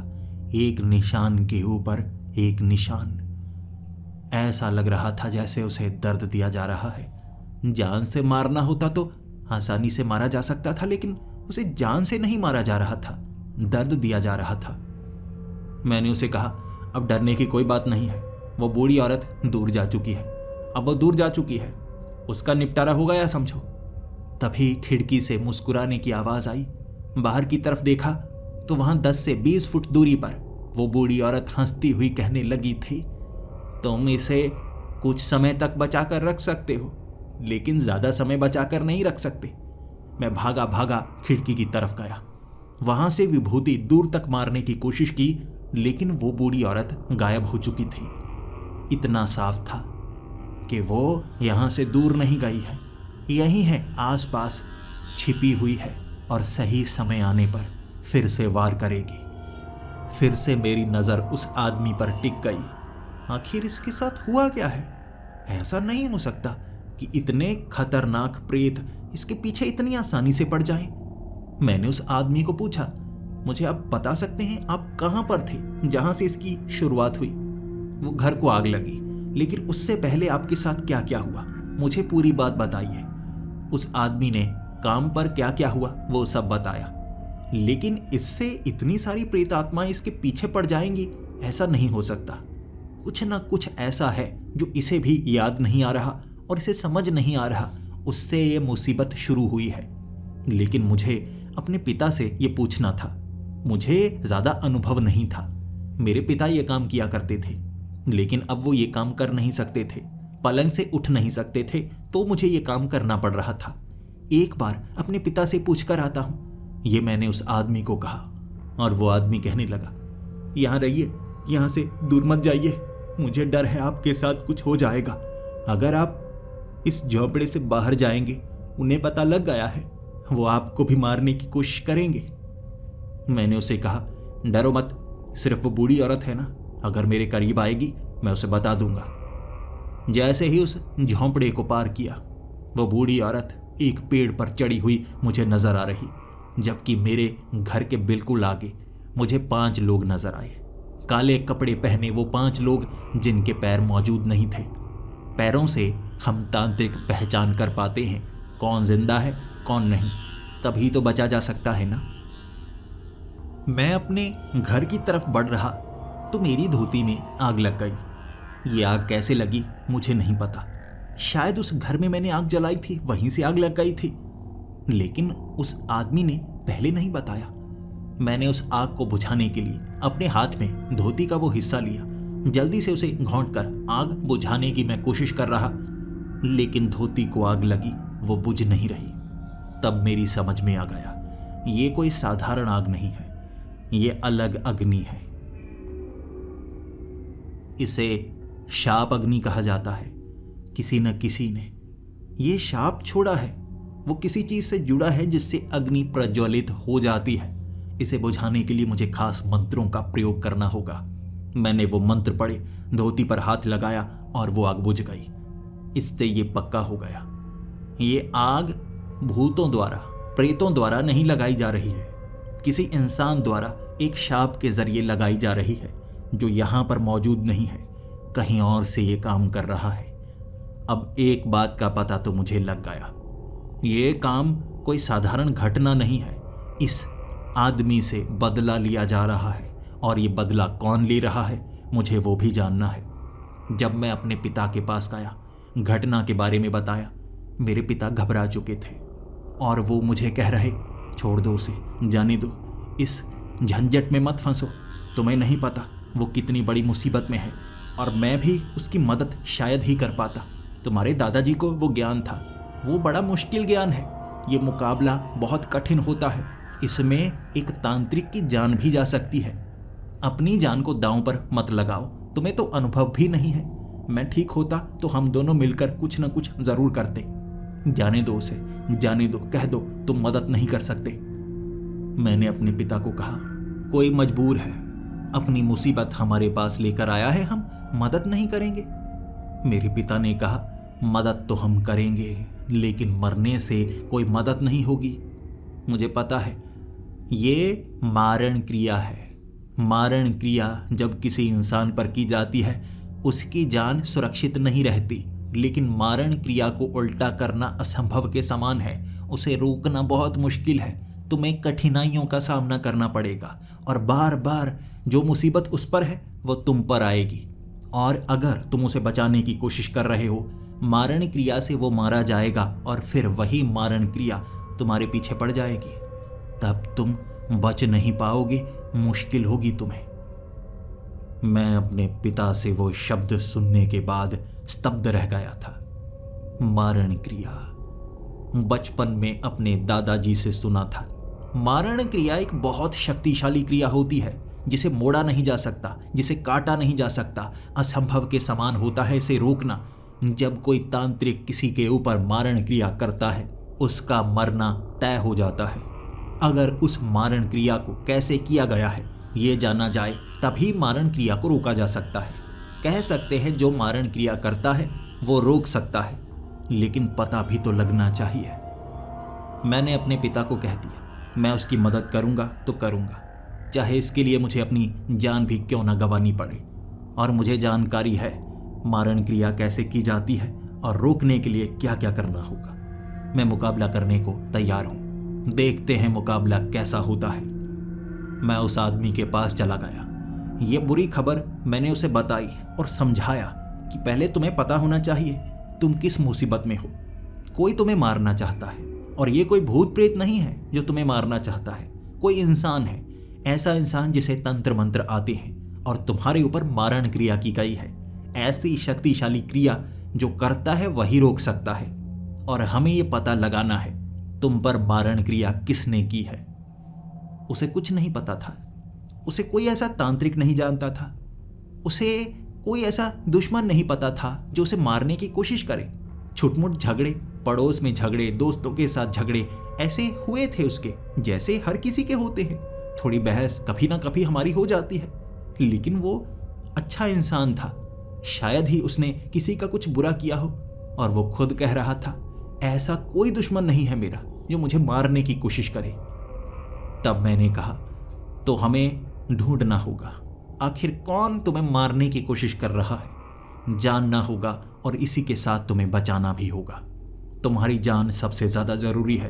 एक निशान के ऊपर एक निशान। ऐसा लग रहा था जैसे उसे दर्द दिया जा रहा है। जान से मारना होता तो आसानी से मारा जा सकता था, लेकिन उसे जान से नहीं मारा जा रहा था, दर्द दिया जा रहा था। मैंने उसे कहा, अब डरने की कोई बात नहीं है। वो बूढ़ी औरत दूर जा चुकी है। अब वो दूर जा चुकी है, उसका निपटारा हो गया समझो। तभी खिड़की से मुस्कुराने की आवाज आई। बाहर की तरफ देखा तो वहां 10 से 20 फुट दूरी पर वो बूढ़ी औरत हंसती हुई कहने लगी थी, तुम इसे कुछ समय तक बचा कर रख सकते हो, लेकिन ज्यादा समय बचा कर नहीं रख सकते। मैं भागा भागा खिड़की की तरफ गया। वहां से विभूति दूर तक मारने की कोशिश की, लेकिन वो बूढ़ी औरत गायब हो चुकी थी। इतना साफ था कि वो यहां से दूर नहीं गई है, यहीं है, आसपास छिपी हुई है, और सही समय आने पर फिर से वार करेगी। फिर से मेरी नजर उस आदमी पर टिक गई। आखिर इसके साथ हुआ क्या है? ऐसा नहीं हो सकता कि इतने खतरनाक प्रेत इसके पीछे इतनी आसानी से पड़ जाएं। मैंने उस आदमी को पूछा, मुझे आप बता सकते हैं आप कहां पर थे जहां से इसकी शुरुआत हुई? वो घर को आग लगी, लेकिन उससे पहले आपके साथ क्या क्या हुआ, मुझे पूरी बात बताइए। उस आदमी ने काम पर क्या क्या हुआ वो सब बताया, लेकिन इससे इतनी सारी प्रेत आत्माएं इसके पीछे पड़ जाएंगी, ऐसा नहीं हो सकता। कुछ ना कुछ ऐसा है जो इसे भी याद नहीं आ रहा और इसे समझ नहीं आ रहा, उससे ये मुसीबत शुरू हुई है। लेकिन मुझे अपने पिता से ये पूछना था। मुझे ज्यादा अनुभव नहीं था, मेरे पिता ये काम किया करते थे। लेकिन अब वो ये काम कर नहीं सकते थे, पलंग से उठ नहीं सकते थे, तो मुझे ये काम करना पड़ रहा था। एक बार अपने पिता से पूछकर आता हूँ, ये मैंने उस आदमी को कहा। और वो आदमी कहने लगा, यहाँ रहिए, यहाँ से दूर मत जाइए, मुझे डर है आपके साथ कुछ हो जाएगा। अगर आप इस झोंपड़े से बाहर जाएंगे, उन्हें पता लग गया है, वो आपको भी मारने की कोशिश करेंगे। मैंने उसे कहा, डरो मत, सिर्फ वो बूढ़ी औरत है ना, अगर मेरे करीब आएगी मैं उसे बता दूंगा। जैसे ही उस झोंपड़े को पार किया, वो बूढ़ी औरत एक पेड़ पर चढ़ी हुई मुझे नजर आ रही, जबकि मेरे घर के बिल्कुल आगे मुझे 5 लोग नजर आए। काले कपड़े पहने वो 5 लोग जिनके पैर मौजूद नहीं थे। पैरों से हम तांत्रिक पहचान कर पाते हैं कौन जिंदा है कौन नहीं, तभी तो बचा जा सकता है ना। मैं अपने घर की तरफ बढ़ रहा तो मेरी धोती में आग लग गई। ये आग कैसे लगी मुझे नहीं पता, शायद उस घर में मैंने आग जलाई थी, वहीं से आग लग गई थी, लेकिन उस आदमी ने पहले नहीं बताया। मैंने उस आग को बुझाने के लिए अपने हाथ में धोती का वो हिस्सा लिया, जल्दी से उसे घोंटकर आग बुझाने की मैं कोशिश कर रहा, लेकिन धोती को आग लगी, वो बुझ नहीं रही। तब मेरी समझ में आ गया, ये कोई साधारण आग नहीं है, ये अलग अग्नि है। इसे शाप अग्नि कहा जाता है। किसी न किसी ने ये शाप छोड़ा है, वो किसी चीज से जुड़ा है जिससे अग्नि प्रज्वलित हो जाती है। इसे बुझाने के लिए मुझे खास मंत्रों का प्रयोग करना होगा। मैंने वो मंत्र पढ़े, धोती पर हाथ लगाया और वो आग बुझ गई। इससे ये पक्का हो गया, ये आग भूतों द्वारा, प्रेतों द्वारा नहीं लगाई जा रही है, किसी इंसान द्वारा एक शाप के जरिए लगाई जा रही है, जो यहाँ पर मौजूद नहीं है, कहीं और से ये काम कर रहा है। अब एक बात का पता तो मुझे लग गया, ये काम कोई साधारण घटना नहीं है। इस आदमी से बदला लिया जा रहा है, और ये बदला कौन ले रहा है मुझे वो भी जानना है। जब मैं अपने पिता के पास गया, घटना के बारे में बताया, मेरे पिता घबरा चुके थे और वो मुझे कह रहे, छोड़ दो उसे, जाने दो, इस झंझट में मत फंसो, तुम्हें नहीं पता वो कितनी बड़ी मुसीबत में है, और मैं भी उसकी मदद शायद ही कर पाता। तुम्हारे दादाजी को वो ज्ञान था, वो बड़ा मुश्किल ज्ञान है, ये मुकाबला बहुत कठिन होता है, इसमें एक तांत्रिक की जान भी जा सकती है। अपनी जान को दांव पर मत लगाओ, तुम्हें तो अनुभव भी नहीं है। मैं ठीक होता तो हम दोनों मिलकर कुछ न कुछ जरूर करते। जाने दो उसे, जाने दो, कह दो तुम मदद नहीं कर सकते। मैंने अपने पिता को कहा, कोई मजबूर है, अपनी मुसीबत हमारे पास लेकर आया है, हम मदद नहीं करेंगे। मेरे पिता ने कहा, मदद तो हम करेंगे, लेकिन मरने से कोई मदद नहीं होगी। मुझे पता है, ये मारण क्रिया है। मारण क्रिया जब किसी इंसान पर की जाती है, उसकी जान सुरक्षित नहीं रहती, लेकिन मारण क्रिया को उल्टा करना असंभव के समान है। उसे रोकना बहुत मुश्किल है, तुम्हें कठिनाइयों का सामना करना पड़ेगा, और बार बार जो मुसीबत उस पर है वो तुम पर आएगी, और अगर तुम उसे बचाने की कोशिश कर रहे हो, मारण क्रिया से वो मारा जाएगा, और फिर वही मारण क्रिया तुम्हारे पीछे पड़ जाएगी, तब तुम बच नहीं पाओगे, मुश्किल होगी तुम्हें। मैं अपने पिता से वो शब्द सुनने के बाद स्तब्ध रह गया था। मारण क्रिया बचपन में अपने दादाजी से सुना था। मारण क्रिया एक बहुत शक्तिशाली क्रिया होती है, जिसे मोड़ा नहीं जा सकता, जिसे काटा नहीं जा सकता, असंभव के समान होता है इसे रोकना। जब कोई तांत्रिक किसी के ऊपर मारण क्रिया करता है, उसका मरना तय हो जाता है। अगर उस मारण क्रिया को कैसे किया गया है ये जाना जाए, तभी मारण क्रिया को रोका जा सकता है। कह सकते हैं जो मारण क्रिया करता है वो रोक सकता है, लेकिन पता भी तो लगना चाहिए। मैंने अपने पिता को कह दिया, मैं उसकी मदद करूंगा तो करूंगा, चाहे इसके लिए मुझे अपनी जान भी क्यों ना गंवानी पड़े। और मुझे जानकारी है मारण क्रिया कैसे की जाती है और रोकने के लिए क्या क्या करना होगा। मैं मुकाबला करने को तैयार हूं, देखते हैं मुकाबला कैसा होता है। मैं उस आदमी के पास चला गया। ये बुरी खबर मैंने उसे बताई और समझाया कि पहले तुम्हें पता होना चाहिए तुम किस मुसीबत में हो। कोई तुम्हें मारना चाहता है, और ये कोई भूत प्रेत नहीं है जो तुम्हें मारना चाहता है, कोई इंसान है, ऐसा इंसान जिसे तंत्र मंत्र आते हैं, और तुम्हारे ऊपर मारण क्रिया की गई है। ऐसी शक्तिशाली क्रिया जो करता है वही रोक सकता है, और हमें ये पता लगाना है तुम पर मारण क्रिया किसने की है। उसे कुछ नहीं पता था, उसे कोई ऐसा तांत्रिक नहीं जानता था, उसे कोई ऐसा दुश्मन नहीं पता था जो उसे मारने की कोशिश करे। छुटमुट झगड़े, पड़ोस में झगड़े, दोस्तों के साथ झगड़े ऐसे हुए थे उसके, जैसे हर किसी के होते हैं। थोड़ी बहस कभी ना कभी हमारी हो जाती है, लेकिन वो अच्छा इंसान था। शायद ही उसने किसी का कुछ बुरा किया हो, और वो खुद कह रहा था ऐसा कोई दुश्मन नहीं है मेरा जो मुझे मारने की कोशिश करे। तब मैंने कहा तो हमें ढूंढना होगा, आखिर कौन तुम्हें मारने की कोशिश कर रहा है। जानना होगा और इसी के साथ तुम्हें बचाना भी होगा। तुम्हारी जान सबसे ज़्यादा ज़रूरी है।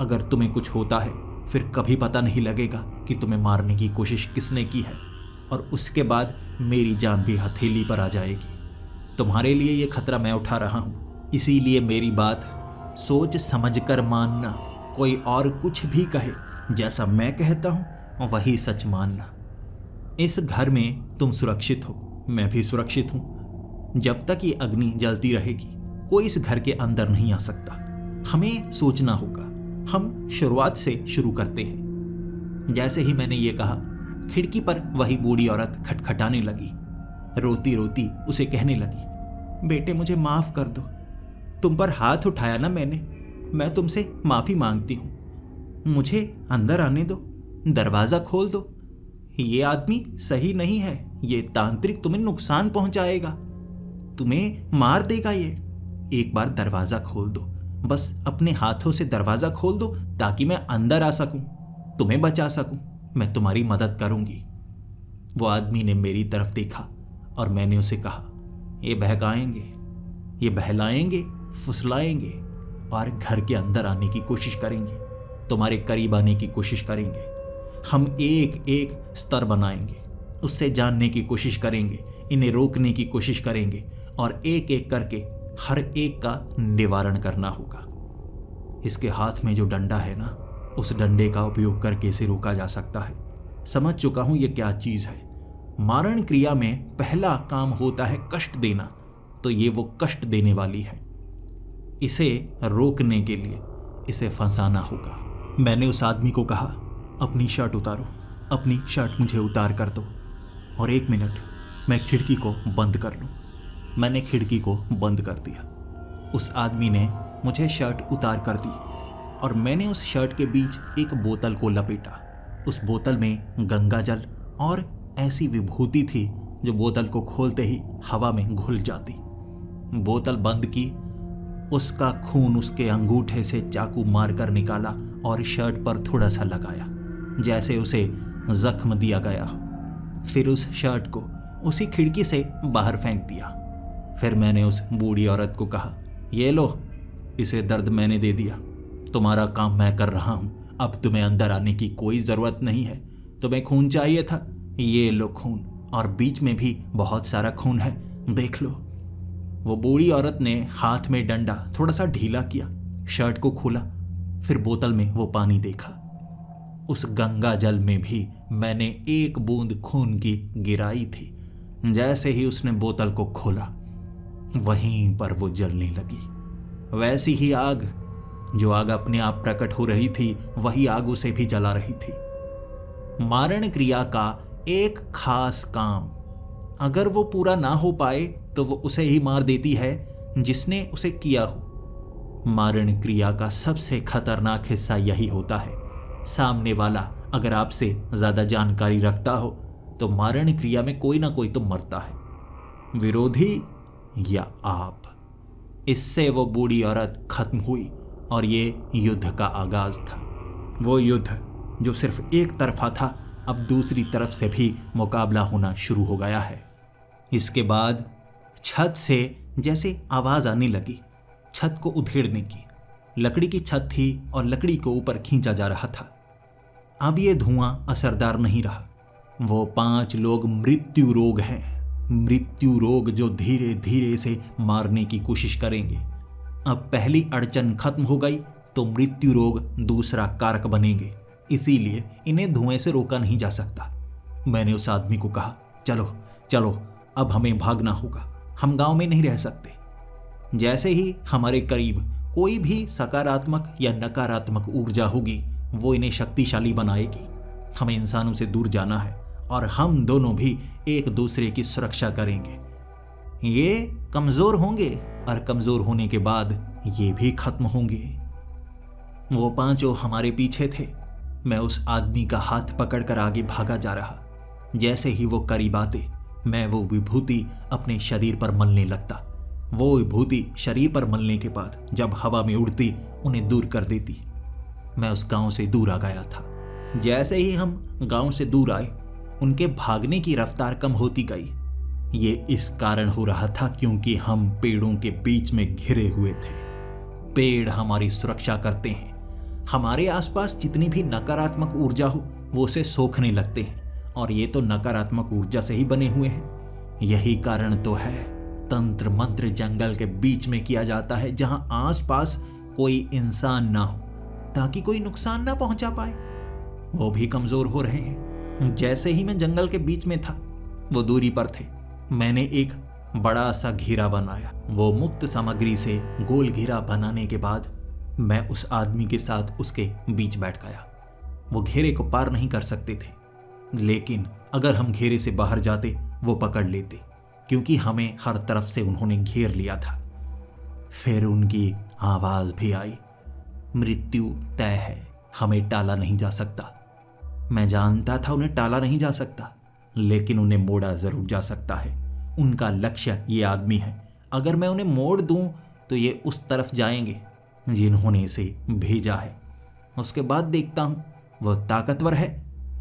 अगर तुम्हें कुछ होता है फिर कभी पता नहीं लगेगा कि तुम्हें मारने की कोशिश किसने की है, और उसके बाद मेरी जान भी हथेली पर आ जाएगी। तुम्हारे लिए ये खतरा मैं उठा रहा हूँ, इसीलिए मेरी बात सोच समझ कर मानना। कोई और कुछ भी कहे, जैसा मैं कहता हूँ वही सच मानना। इस घर में तुम सुरक्षित हो, मैं भी सुरक्षित हूँ। जब तक ये अग्नि जलती रहेगी कोई इस घर के अंदर नहीं आ सकता। हमें सोचना होगा। हम शुरुआत से शुरू करते हैं। जैसे ही मैंने ये कहा, खिड़की पर वही बूढ़ी औरत खटखटाने लगी। रोती रोती उसे कहने लगी, बेटे मुझे माफ कर दो, तुम पर हाथ उठाया ना मैंने, मैं तुमसे माफी मांगती हूँ। मुझे अंदर आने दो, दरवाजा खोल दो। ये आदमी सही नहीं है, ये तांत्रिक तुम्हें नुकसान पहुंचाएगा, तुम्हें मार देगा ये। एक बार दरवाजा खोल दो, बस अपने हाथों से दरवाजा खोल दो ताकि मैं अंदर आ सकूं, तुम्हें बचा सकूं, मैं तुम्हारी मदद करूंगी। वो आदमी ने मेरी तरफ देखा और मैंने उसे कहा, ये बहकाएंगे, ये बहलाएंगे, फुसलाएंगे और घर के अंदर आने की कोशिश करेंगे, तुम्हारे करीब आने की कोशिश करेंगे। हम एक एक स्तर बनाएंगे, उससे जानने की कोशिश करेंगे, इन्हें रोकने की कोशिश करेंगे और एक एक करके हर एक का निवारण करना होगा। इसके हाथ में जो डंडा है ना, उस डंडे का उपयोग करके इसे रोका जा सकता है। समझ चुका हूं ये क्या चीज है। मारण क्रिया में पहला काम होता है कष्ट देना, तो ये वो कष्ट देने वाली है। इसे रोकने के लिए इसे फंसाना होगा। मैंने उस आदमी को कहा, अपनी शर्ट उतारो, अपनी शर्ट मुझे उतार कर दो, और 1 मिनट मैं खिड़की को बंद कर लूं। मैंने खिड़की को बंद कर दिया। उस आदमी ने मुझे शर्ट उतार कर दी और मैंने उस शर्ट के बीच एक बोतल को लपेटा। उस बोतल में गंगा जल और ऐसी विभूति थी जो बोतल को खोलते ही हवा में घुल जाती। बोतल बंद की, उसका खून उसके अंगूठे से चाकू मारकर निकाला और शर्ट पर थोड़ा सा लगाया, जैसे उसे जख्म दिया गया हो। फिर उस शर्ट को उसी खिड़की से बाहर फेंक दिया। फिर मैंने उस बूढ़ी औरत को कहा, ये लो, इसे दर्द मैंने दे दिया, तुम्हारा काम मैं कर रहा हूँ, अब तुम्हें अंदर आने की कोई ज़रूरत नहीं है। तुम्हें खून चाहिए था, ये लो खून, और बीच में भी बहुत सारा खून है, देख लो। वो बूढ़ी औरत ने हाथ में डंडा थोड़ा सा ढीला किया, शर्ट को खोला, फिर बोतल में वो पानी देखा। उस गंगा जल में भी मैंने एक बूंद खून की गिराई थी। जैसे ही उसने बोतल को खोला, वहीं पर वो जलने लगी। वैसी ही आग, जो आग अपने आप प्रकट हो रही थी, वही आग उसे भी जला रही थी। मारण क्रिया का एक खास काम, अगर वो पूरा ना हो पाए तो वो उसे ही मार देती है जिसने उसे किया हो। मारण क्रिया का सबसे खतरनाक हिस्सा यही होता है। सामने वाला अगर आपसे ज्यादा जानकारी रखता हो तो मारण क्रिया में कोई ना कोई तो मरता है, विरोधी या आप। इससे वो बूढ़ी औरत खत्म हुई और ये युद्ध का आगाज था। वो युद्ध जो सिर्फ एक तरफा था, अब दूसरी तरफ से भी मुकाबला होना शुरू हो गया है। इसके बाद छत से जैसे आवाज आने लगी, छत को उधेड़ने की। लकड़ी की छत थी और लकड़ी को ऊपर खींचा जा रहा था। अब ये धुआं असरदार नहीं रहा। वो 5 लोग मृत्यु रोग हैं, मृत्यु रोग जो धीरे धीरे इसे मारने की कोशिश करेंगे। अब पहली अड़चन खत्म हो गई तो मृत्यु रोग दूसरा कारक बनेंगे, इसीलिए इन्हें धुएं से रोका नहीं जा सकता। मैंने उस आदमी को कहा, चलो चलो, अब हमें भागना होगा, हम गांव में नहीं रह सकते। जैसे ही हमारे करीब कोई भी सकारात्मक या नकारात्मक ऊर्जा होगी वो इन्हें शक्तिशाली बनाएगी। हमें इंसानों से दूर जाना है और हम दोनों भी एक दूसरे की सुरक्षा करेंगे। ये कमजोर होंगे और कमजोर होने के बाद ये भी खत्म होंगे। वो पांचों हमारे पीछे थे। मैं उस आदमी का हाथ पकड़कर आगे भागा जा रहा। जैसे ही वो करीब आते मैं वो विभूति अपने शरीर पर मलने लगता। वो विभूति शरीर पर मलने के बाद जब हवा में उड़ती उन्हें दूर कर देती। मैं उस गांव से दूर आ गया था। जैसे ही हम गांव से दूर आए उनके भागने की रफ्तार कम होती गई। ये इस कारण हो रहा था क्योंकि हम पेड़ों के बीच में घिरे हुए थे। पेड़ हमारी सुरक्षा करते हैं। हमारे आसपास जितनी भी नकारात्मक ऊर्जा हो वो उसे सोखने लगते हैं और ये तो नकारात्मक ऊर्जा से ही बने हुए हैं। यही कारण तो है तंत्र मंत्र जंगल के बीच में किया जाता है, जहां आसपास कोई इंसान ना हो ताकि कोई नुकसान ना पहुंचा पाए। वो भी कमजोर हो रहे हैं। जैसे ही मैं जंगल के बीच में था, वो दूरी पर थे। मैंने एक बड़ा सा घेरा बनाया। वो मुक्त सामग्री से गोल घेरा बनाने के बाद मैं उस आदमी के साथ उसके बीच बैठ गया। वो घेरे को पार नहीं कर सकते थे, लेकिन अगर हम घेरे से बाहर जाते वो पकड़ लेते, क्योंकि हमें हर तरफ से उन्होंने घेर लिया था। फिर उनकी आवाज भी आई, मृत्यु तय है, हमें टाला नहीं जा सकता। मैं जानता था उन्हें टाला नहीं जा सकता, लेकिन उन्हें मोड़ा जरूर जा सकता है। उनका लक्ष्य ये आदमी है। अगर मैं उन्हें मोड़ दूं तो ये उस तरफ जाएंगे जिन्होंने इसे भेजा है। उसके बाद देखता हूं वो ताकतवर है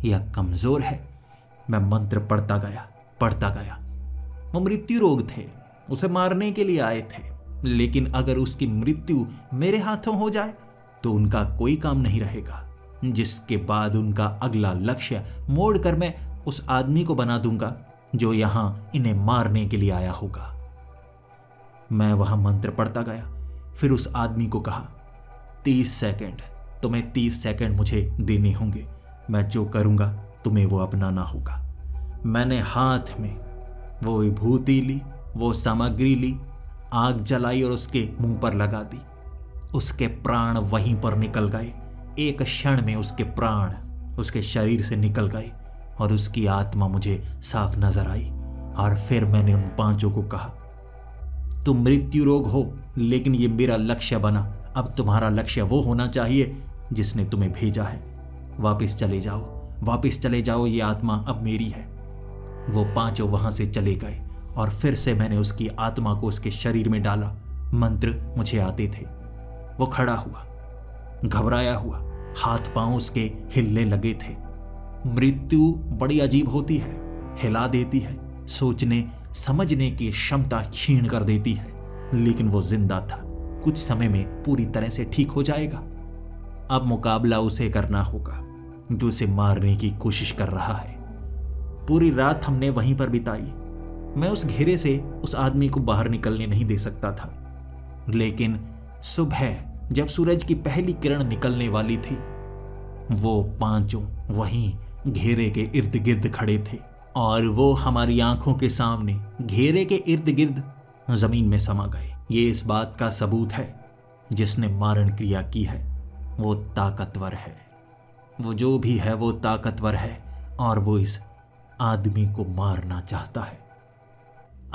या कमजोर है। मैं मंत्र पढ़ता गया। वो मृत्यु रोग थे, उसे मारने के लिए आए थे, लेकिन अगर उसकी मृत्यु मेरे हाथों हो जाए तो उनका कोई काम नहीं रहेगा। जिसके बाद उनका अगला लक्ष्य मोड़कर मैं उस आदमी को बना दूंगा जो यहां इन्हें मारने के लिए आया होगा। मैं वहां मंत्र पढ़ता गया। फिर उस आदमी को कहा, 30 सेकंड, तुम्हें 30 सेकंड मुझे देने होंगे। मैं जो करूंगा तुम्हें वो अपनाना होगा। मैंने हाथ में वो विभूति ली, वो सामग्री ली, आग जलाई और उसके मुंह पर लगा दी। उसके प्राण वहीं पर निकल गए। एक क्षण में उसके प्राण उसके शरीर से निकल गए और उसकी आत्मा मुझे साफ नजर आई। और फिर मैंने उन पांचों को कहा, तुम मृत्यु रोग हो, लेकिन ये मेरा लक्ष्य बना। अब तुम्हारा लक्ष्य वो होना चाहिए जिसने तुम्हें भेजा है। वापस चले जाओ, ये आत्मा अब मेरी है। वो पांचों वहां से चले गए और फिर से मैंने उसकी आत्मा को उसके शरीर में डाला। मंत्र मुझे आते थे। वो खड़ा हुआ, घबराया हुआ, हाथ पांव उसके हिलने लगे थे। मृत्यु बड़ी अजीब होती है, हिला देती है, सोचने समझने की क्षमता छीन कर देती है। लेकिन वो जिंदा था, कुछ समय में पूरी तरह से ठीक हो जाएगा। अब मुकाबला उसे करना होगा जो उसे मारने की कोशिश कर रहा है। पूरी रात हमने वहीं पर बिताई। मैं उस घेरे से उस आदमी को बाहर निकलने नहीं दे सकता था, लेकिन सुबह जब सूरज की पहली किरण निकलने वाली थी, वो पांचों वहीं घेरे के इर्द गिर्द खड़े थे और वो हमारी आंखों के सामने घेरे के इर्द गिर्द जमीन में समा गए। ये इस बात का सबूत है जिसने मारण क्रिया की है वो ताकतवर है। वो जो भी है वो ताकतवर है और वो इस आदमी को मारना चाहता है।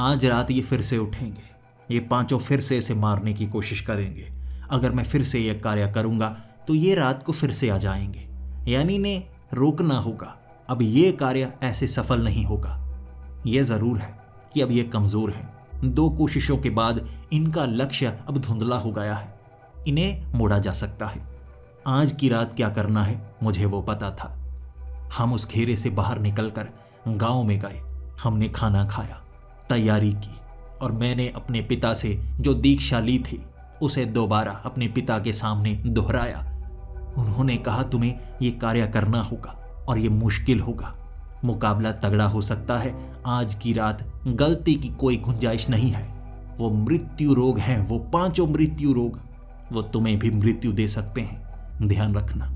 आज रात ये फिर से उठेंगे, ये पांचों फिर से इसे मारने की कोशिश करेंगे। अगर मैं फिर से यह कार्य करूंगा तो ये रात को फिर से आ जाएंगे, यानी इन्हें रोकना होगा। अब ये कार्य ऐसे सफल नहीं होगा। यह जरूर है कि अब ये कमजोर हैं। 2 कोशिशों के बाद इनका लक्ष्य अब धुंधला हो गया है। इन्हें मोड़ा जा सकता है। आज की रात क्या करना है मुझे वो पता था। हम उस घेरे से बाहर निकलकर गांव में गए। हमने खाना खाया, तैयारी की और मैंने अपने पिता से जो दीक्षा ली थी उसे दोबारा अपने पिता के सामने दोहराया। उन्होंने कहा, तुम्हें ये कार्य करना होगा और ये मुश्किल होगा। मुकाबला तगड़ा हो सकता है। आज की रात गलती की कोई गुंजाइश नहीं है। वो मृत्यु रोग हैं, वो पांचों मृत्यु रोग। वो तुम्हें भी मृत्यु दे सकते हैं, ध्यान रखना।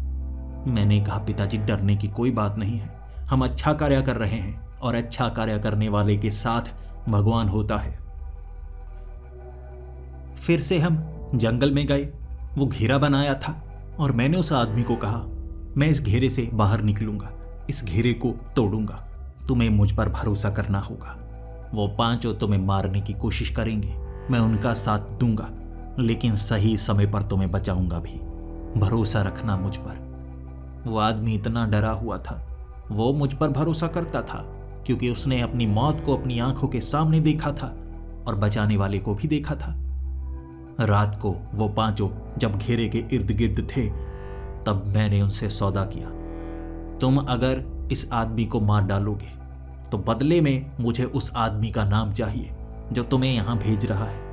मैंने कहा, पिताजी डरने की कोई बात नहीं है, हम अच्छा कार्य कर रहे हैं। और अच्छा कार्य करने वाले के साथ भगवान होता है। फिर से हम जंगल में गए। वो घेरा बनाया था और मैंने उस आदमी को कहा, मैं इस घेरे से बाहर निकलूंगा, इस घेरे को तोड़ूंगा, तुम्हें मुझ पर भरोसा करना होगा। वो पांचों तुम्हें मारने की कोशिश करेंगे, मैं उनका साथ दूंगा, लेकिन सही समय पर तुम्हें बचाऊंगा भी, भरोसा रखना मुझ पर। वो आदमी इतना डरा हुआ था। वो मुझ पर भरोसा करता था क्योंकि उसने अपनी मौत को अपनी आंखों के सामने देखा था और बचाने वाले को भी देखा था। रात को वो पांचों जब घेरे के इर्द गिर्द थे, तब मैंने उनसे सौदा किया, तुम अगर इस आदमी को मार डालोगे तो बदले में मुझे उस आदमी का नाम चाहिए जो तुम्हें यहां भेज रहा है।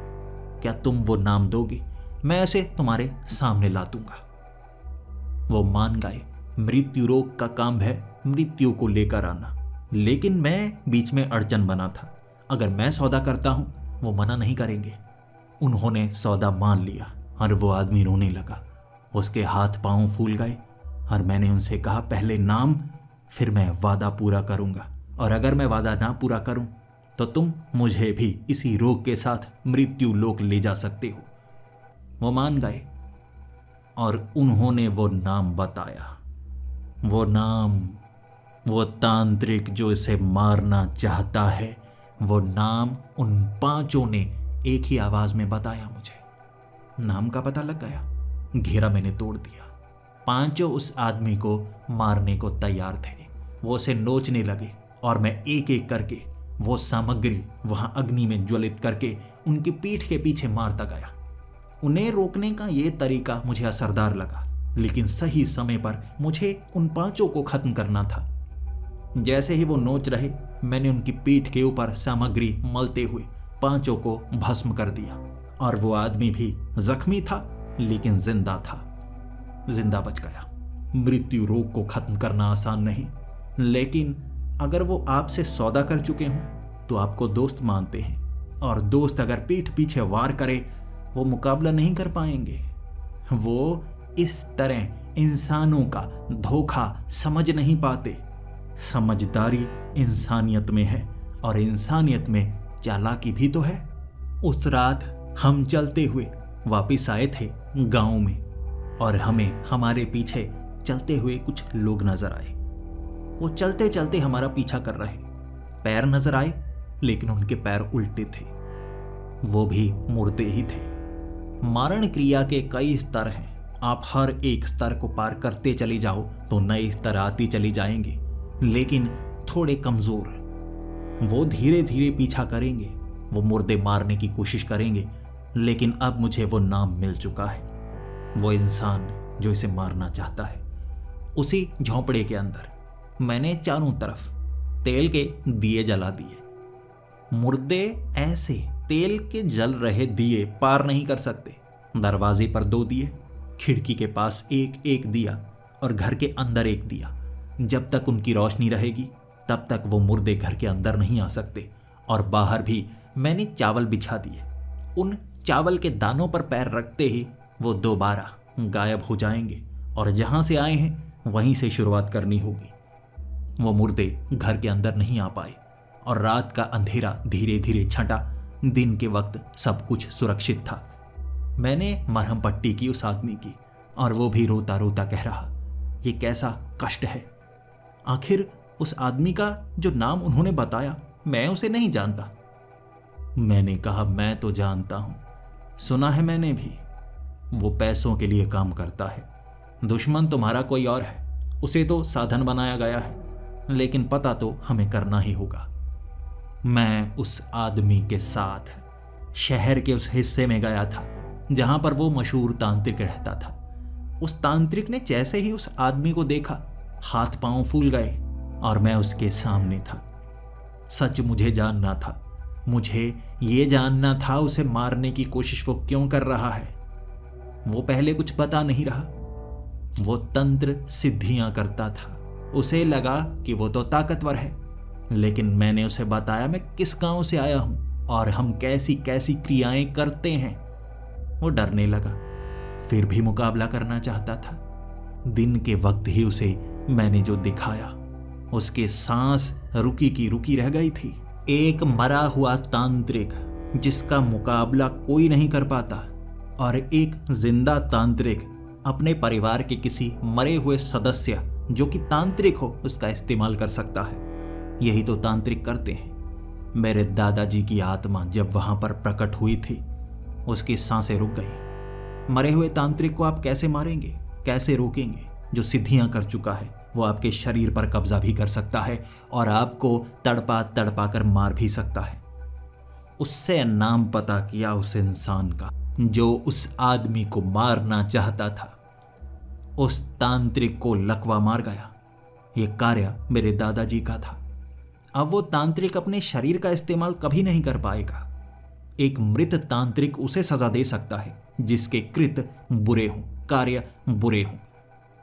क्या तुम वो नाम दोगे? मैं उसे तुम्हारे सामने ला दूंगा। वो मान गए। मृत्यु रोग का काम है मृत्यु को लेकर आना, लेकिन मैं बीच में अड़चन बना था। अगर मैं सौदा करता हूं, वो मना नहीं करेंगे। उन्होंने सौदा मान लिया और वो आदमी रोने लगा। उसके हाथ पांव फूल गए और मैंने उनसे कहा, पहले नाम, फिर मैं वादा पूरा करूंगा, और अगर मैं वादा ना पूरा करूं तो तुम मुझे भी इसी रोग के साथ मृत्यु लोक ले जा सकते हो। वो मान गए और उन्होंने वो नाम बताया। वो नाम, वो तांत्रिक जो इसे मारना चाहता है, वो नाम उन पांचों ने एक ही आवाज में बताया। मुझे नाम का पता लग गया। घेरा मैंने तोड़ दिया। पांचों उस आदमी को मारने को तैयार थे। वो उसे नोचने लगे और मैं एक एक करके वो सामग्री वहां अग्नि में ज्वलित करके उनकी पीठ के पीछे मारता गया। उन्हें रोकने का ये तरीका मुझे असरदार लगा, लेकिन सही समय पर मुझे उन पांचों को खत्म करना था। जैसे ही वो नोच रहे, मैंने उनकी पीठ के ऊपर सामग्री मलते हुए पांचों को भस्म कर दिया, और वो आदमी भी जख्मी था लेकिन जिंदा था, जिंदा बच गया। मृत्यु रोग को खत्म करना आसान नहीं, लेकिन अगर वो आपसे सौदा कर चुके हों तो आपको दोस्त मानते हैं, और दोस्त अगर पीठ पीछे वार करे, वो मुकाबला नहीं कर पाएंगे। वो इस तरह इंसानों का धोखा समझ नहीं पाते। समझदारी इंसानियत में है, और इंसानियत में चालाकी भी तो है। उस रात हम चलते हुए वापिस आए थे गांव में, और हमें हमारे पीछे चलते हुए कुछ लोग नजर आए। वो चलते चलते हमारा पीछा कर रहे। पैर नजर आए, लेकिन उनके पैर उल्टे थे। वो भी मुर्दे ही थे। मारण क्रिया के कई स्तर हैं। आप हर एक स्तर को पार करते चले जाओ तो नए स्तर आती चली जाएंगे, लेकिन थोड़े कमजोर। वो धीरे धीरे पीछा करेंगे, वो मुर्दे मारने की कोशिश करेंगे, लेकिन अब मुझे वो नाम मिल चुका है। वो इंसान जो इसे मारना चाहता है। उसी झोंपड़े के अंदर मैंने चारों तरफ तेल के दिए जला दिए। मुर्दे ऐसे तेल के जल रहे दिए पार नहीं कर सकते। दरवाजे पर 2 दिए, खिड़की के पास एक दिया, और घर के अंदर 1 दिया। जब तक उनकी रोशनी रहेगी तब तक वो मुर्दे घर के अंदर नहीं आ सकते। और बाहर भी मैंने चावल बिछा दिए। उन चावल के दानों पर पैर रखते ही वो दोबारा गायब हो जाएंगे, और जहां से आए हैं वहीं से शुरुआत करनी होगी। वो मुर्दे घर के अंदर नहीं आ पाए, और रात का अंधेरा धीरे धीरे छंटा। दिन के वक्त सब कुछ सुरक्षित था। मैंने मरहम पट्टी की उस आदमी की, और वो भी रोता रोता कह रहा, ये कैसा कष्ट है। आखिर उस आदमी का जो नाम उन्होंने बताया, मैं उसे नहीं जानता। मैंने कहा, मैं तो जानता हूं, सुना है मैंने भी। वो पैसों के लिए काम करता है। दुश्मन तुम्हारा कोई और है, उसे तो साधन बनाया गया है, लेकिन पता तो हमें करना ही होगा। मैं उस आदमी के साथ शहर के उस हिस्से में गया था जहां पर वो मशहूर तांत्रिक रहता था। उस तांत्रिक ने जैसे ही उस आदमी को देखा, हाथ पांव फूल गए, और मैं उसके सामने था। सच मुझे जानना था। मुझे ये जानना था उसे मारने की कोशिश वो क्यों कर रहा है। वो पहले कुछ पता नहीं रहा। वो तंत्र सिद्धियां करता था। उसे लगा कि वो तो ताकतवर है, लेकिन मैंने उसे बताया मैं किस गांव से आया हूं और हम कैसी कैसी क्रियाएं करते हैं। वो डरने लगा, फिर भी मुकाबला करना चाहता था। दिन के वक्त ही उसे मैंने जो दिखाया, उसकी सांस रुकी की रुकी रह गई थी। एक मरा हुआ तांत्रिक जिसका मुकाबला कोई नहीं कर पाता, और एक जिंदा तांत्रिक अपने परिवार के किसी मरे हुए सदस्य जो कि तांत्रिक हो उसका इस्तेमाल कर सकता है। यही तो तांत्रिक करते हैं। मेरे दादाजी की आत्मा जब वहां पर प्रकट हुई थी, उसकी सांसें रुक गई। मरे हुए तांत्रिक को आप कैसे मारेंगे, कैसे रोकेंगे? जो सिद्धियां कर चुका है वो आपके शरीर पर कब्जा भी कर सकता है और आपको तड़पा तड़पा कर मार भी सकता है। उससे नाम पता किया उस इंसान का जो उस आदमी को मारना चाहता था। उस तांत्रिक को लकवा मार गया। ये कार्य मेरे दादाजी का था। अब वो तांत्रिक अपने शरीर का इस्तेमाल कभी नहीं कर पाएगा। एक मृत तांत्रिक उसे सजा दे सकता है जिसके कृत बुरे हों, कार्य बुरे हों।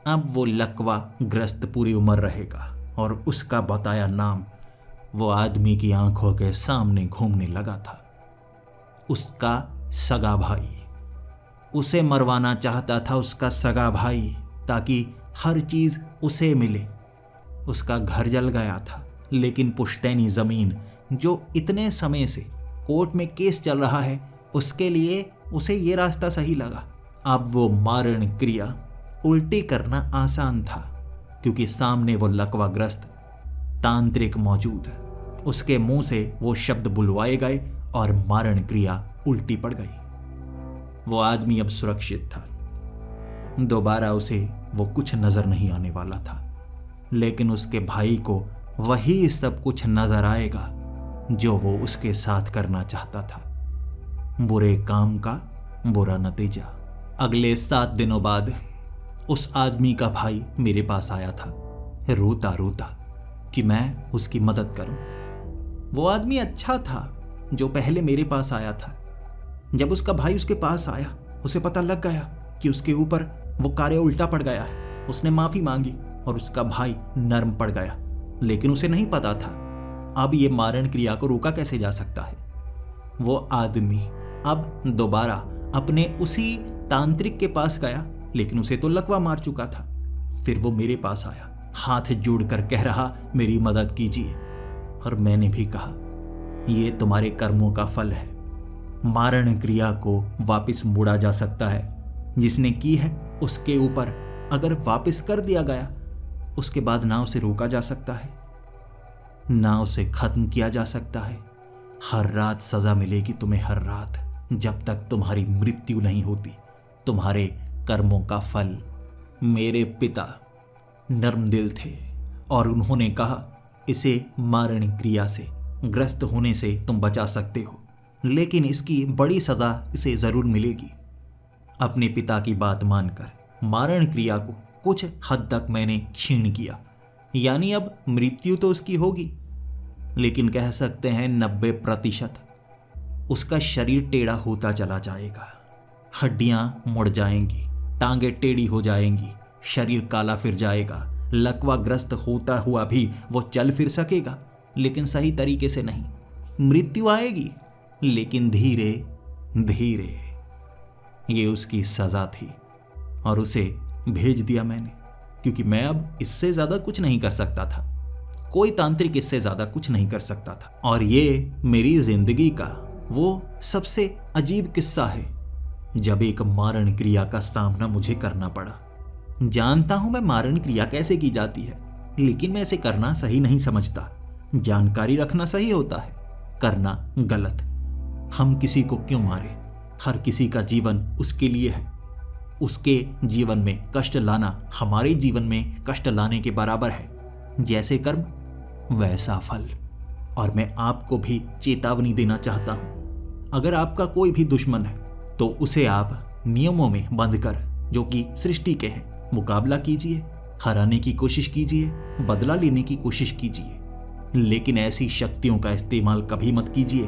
अब वो लकवा ग्रस्त पूरी उम्र रहेगा और उसका बताया नाम वो आदमी की आंखों के सामने घूमने लगा था। उसका सगा भाई उसे मरवाना चाहता था, उसका सगा भाई, ताकि हर चीज उसे मिले। उसका घर जल गया था, लेकिन पुश्तैनी जमीन जो इतने समय से कोर्ट में केस चल रहा है, उसके लिए उसे ये रास्ता सही लगा। अब वो मारण क्रिया उल्टी करना आसान था क्योंकि सामने वो लकवाग्रस्त तांत्रिक मौजूद। उसके मुंह से वो शब्द बुलवाए गए और मारण क्रिया उल्टी पड़ गई। वो आदमी अब सुरक्षित था। दोबारा उसे वो कुछ नजर नहीं आने वाला था, लेकिन उसके भाई को वही सब कुछ नजर आएगा जो वो उसके साथ करना चाहता था। बुरे काम का बुरा नतीजा। अगले 7 दिनों बाद उस आदमी का भाई मेरे पास आया था, रोता रोता कि मैं उसकी मदद करूं। वो आदमी अच्छा था जो पहले मेरे पास आया था। जब उसका भाई उसके पास आया, उसे पता लग गया कि उसके ऊपर वो कार्य उल्टा पड़ गया है। उसने माफी मांगी और उसका भाई नर्म पड़ गया, लेकिन उसे नहीं पता था अब ये मारण क्रिया को रोका कैसे जा सकता है। वो आदमी अब दोबारा अपने उसी तांत्रिक के पास गया, लेकिन उसे तो लकवा मार चुका था। फिर वो मेरे पास आया, हाथ जोड़कर कह रहा मेरी मदद कीजिए। और मैंने भी कहा ये तुम्हारे कर्मों का फल है। मारण क्रिया को वापस मोड़ा जा सकता है। जिसने की है उसके ऊपर अगर वापस कर दिया गया, उसके बाद ना उसे रोका जा सकता है, ना उसे खत्म किया जा सकता है। हर रात सजा मिलेगी तुम्हें, हर रात, जब तक तुम्हारी मृत्यु नहीं होती। तुम्हारे कर्मों का फल। मेरे पिता नर्म दिल थे और उन्होंने कहा इसे मारण क्रिया से ग्रस्त होने से तुम बचा सकते हो, लेकिन इसकी बड़ी सजा इसे जरूर मिलेगी। अपने पिता की बात मानकर मारण क्रिया को कुछ हद तक मैंने क्षीण किया, यानी अब मृत्यु तो उसकी होगी, लेकिन कह सकते हैं 90%। उसका शरीर टेढ़ा होता चला जाएगा, हड्डियां मुड़ जाएंगी, टांगे टेढ़ी हो जाएंगी, शरीर काला फिर जाएगा। लकवाग्रस्त होता हुआ भी वो चल फिर सकेगा, लेकिन सही तरीके से नहीं। मृत्यु आएगी, लेकिन धीरे धीरे। ये उसकी सजा थी और उसे भेज दिया मैंने, क्योंकि मैं अब इससे ज्यादा कुछ नहीं कर सकता था। कोई तांत्रिक इससे ज्यादा कुछ नहीं कर सकता था। और ये मेरी जिंदगी का वो सबसे अजीब किस्सा है जब एक मारण क्रिया का सामना मुझे करना पड़ा। जानता हूं मैं मारण क्रिया कैसे की जाती है, लेकिन मैं इसे करना सही नहीं समझता। जानकारी रखना सही होता है, करना गलत। हम किसी को क्यों मारे? हर किसी का जीवन उसके लिए है। उसके जीवन में कष्ट लाना हमारे जीवन में कष्ट लाने के बराबर है। जैसे कर्म वैसा फल। और मैं आपको भी चेतावनी देना चाहता हूं, अगर आपका कोई भी दुश्मन है तो उसे आप नियमों में बंद कर, जो कि सृष्टि के हैं, मुकाबला कीजिए, हराने की कोशिश कीजिए, बदला लेने की कोशिश कीजिए, लेकिन ऐसी शक्तियों का इस्तेमाल कभी मत कीजिए।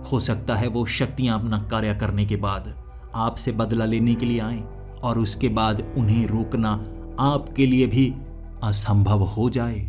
हो सकता है वो शक्तियां अपना कार्य करने के बाद आपसे बदला लेने के लिए आएं और उसके बाद उन्हें रोकना आपके लिए भी असंभव हो जाए।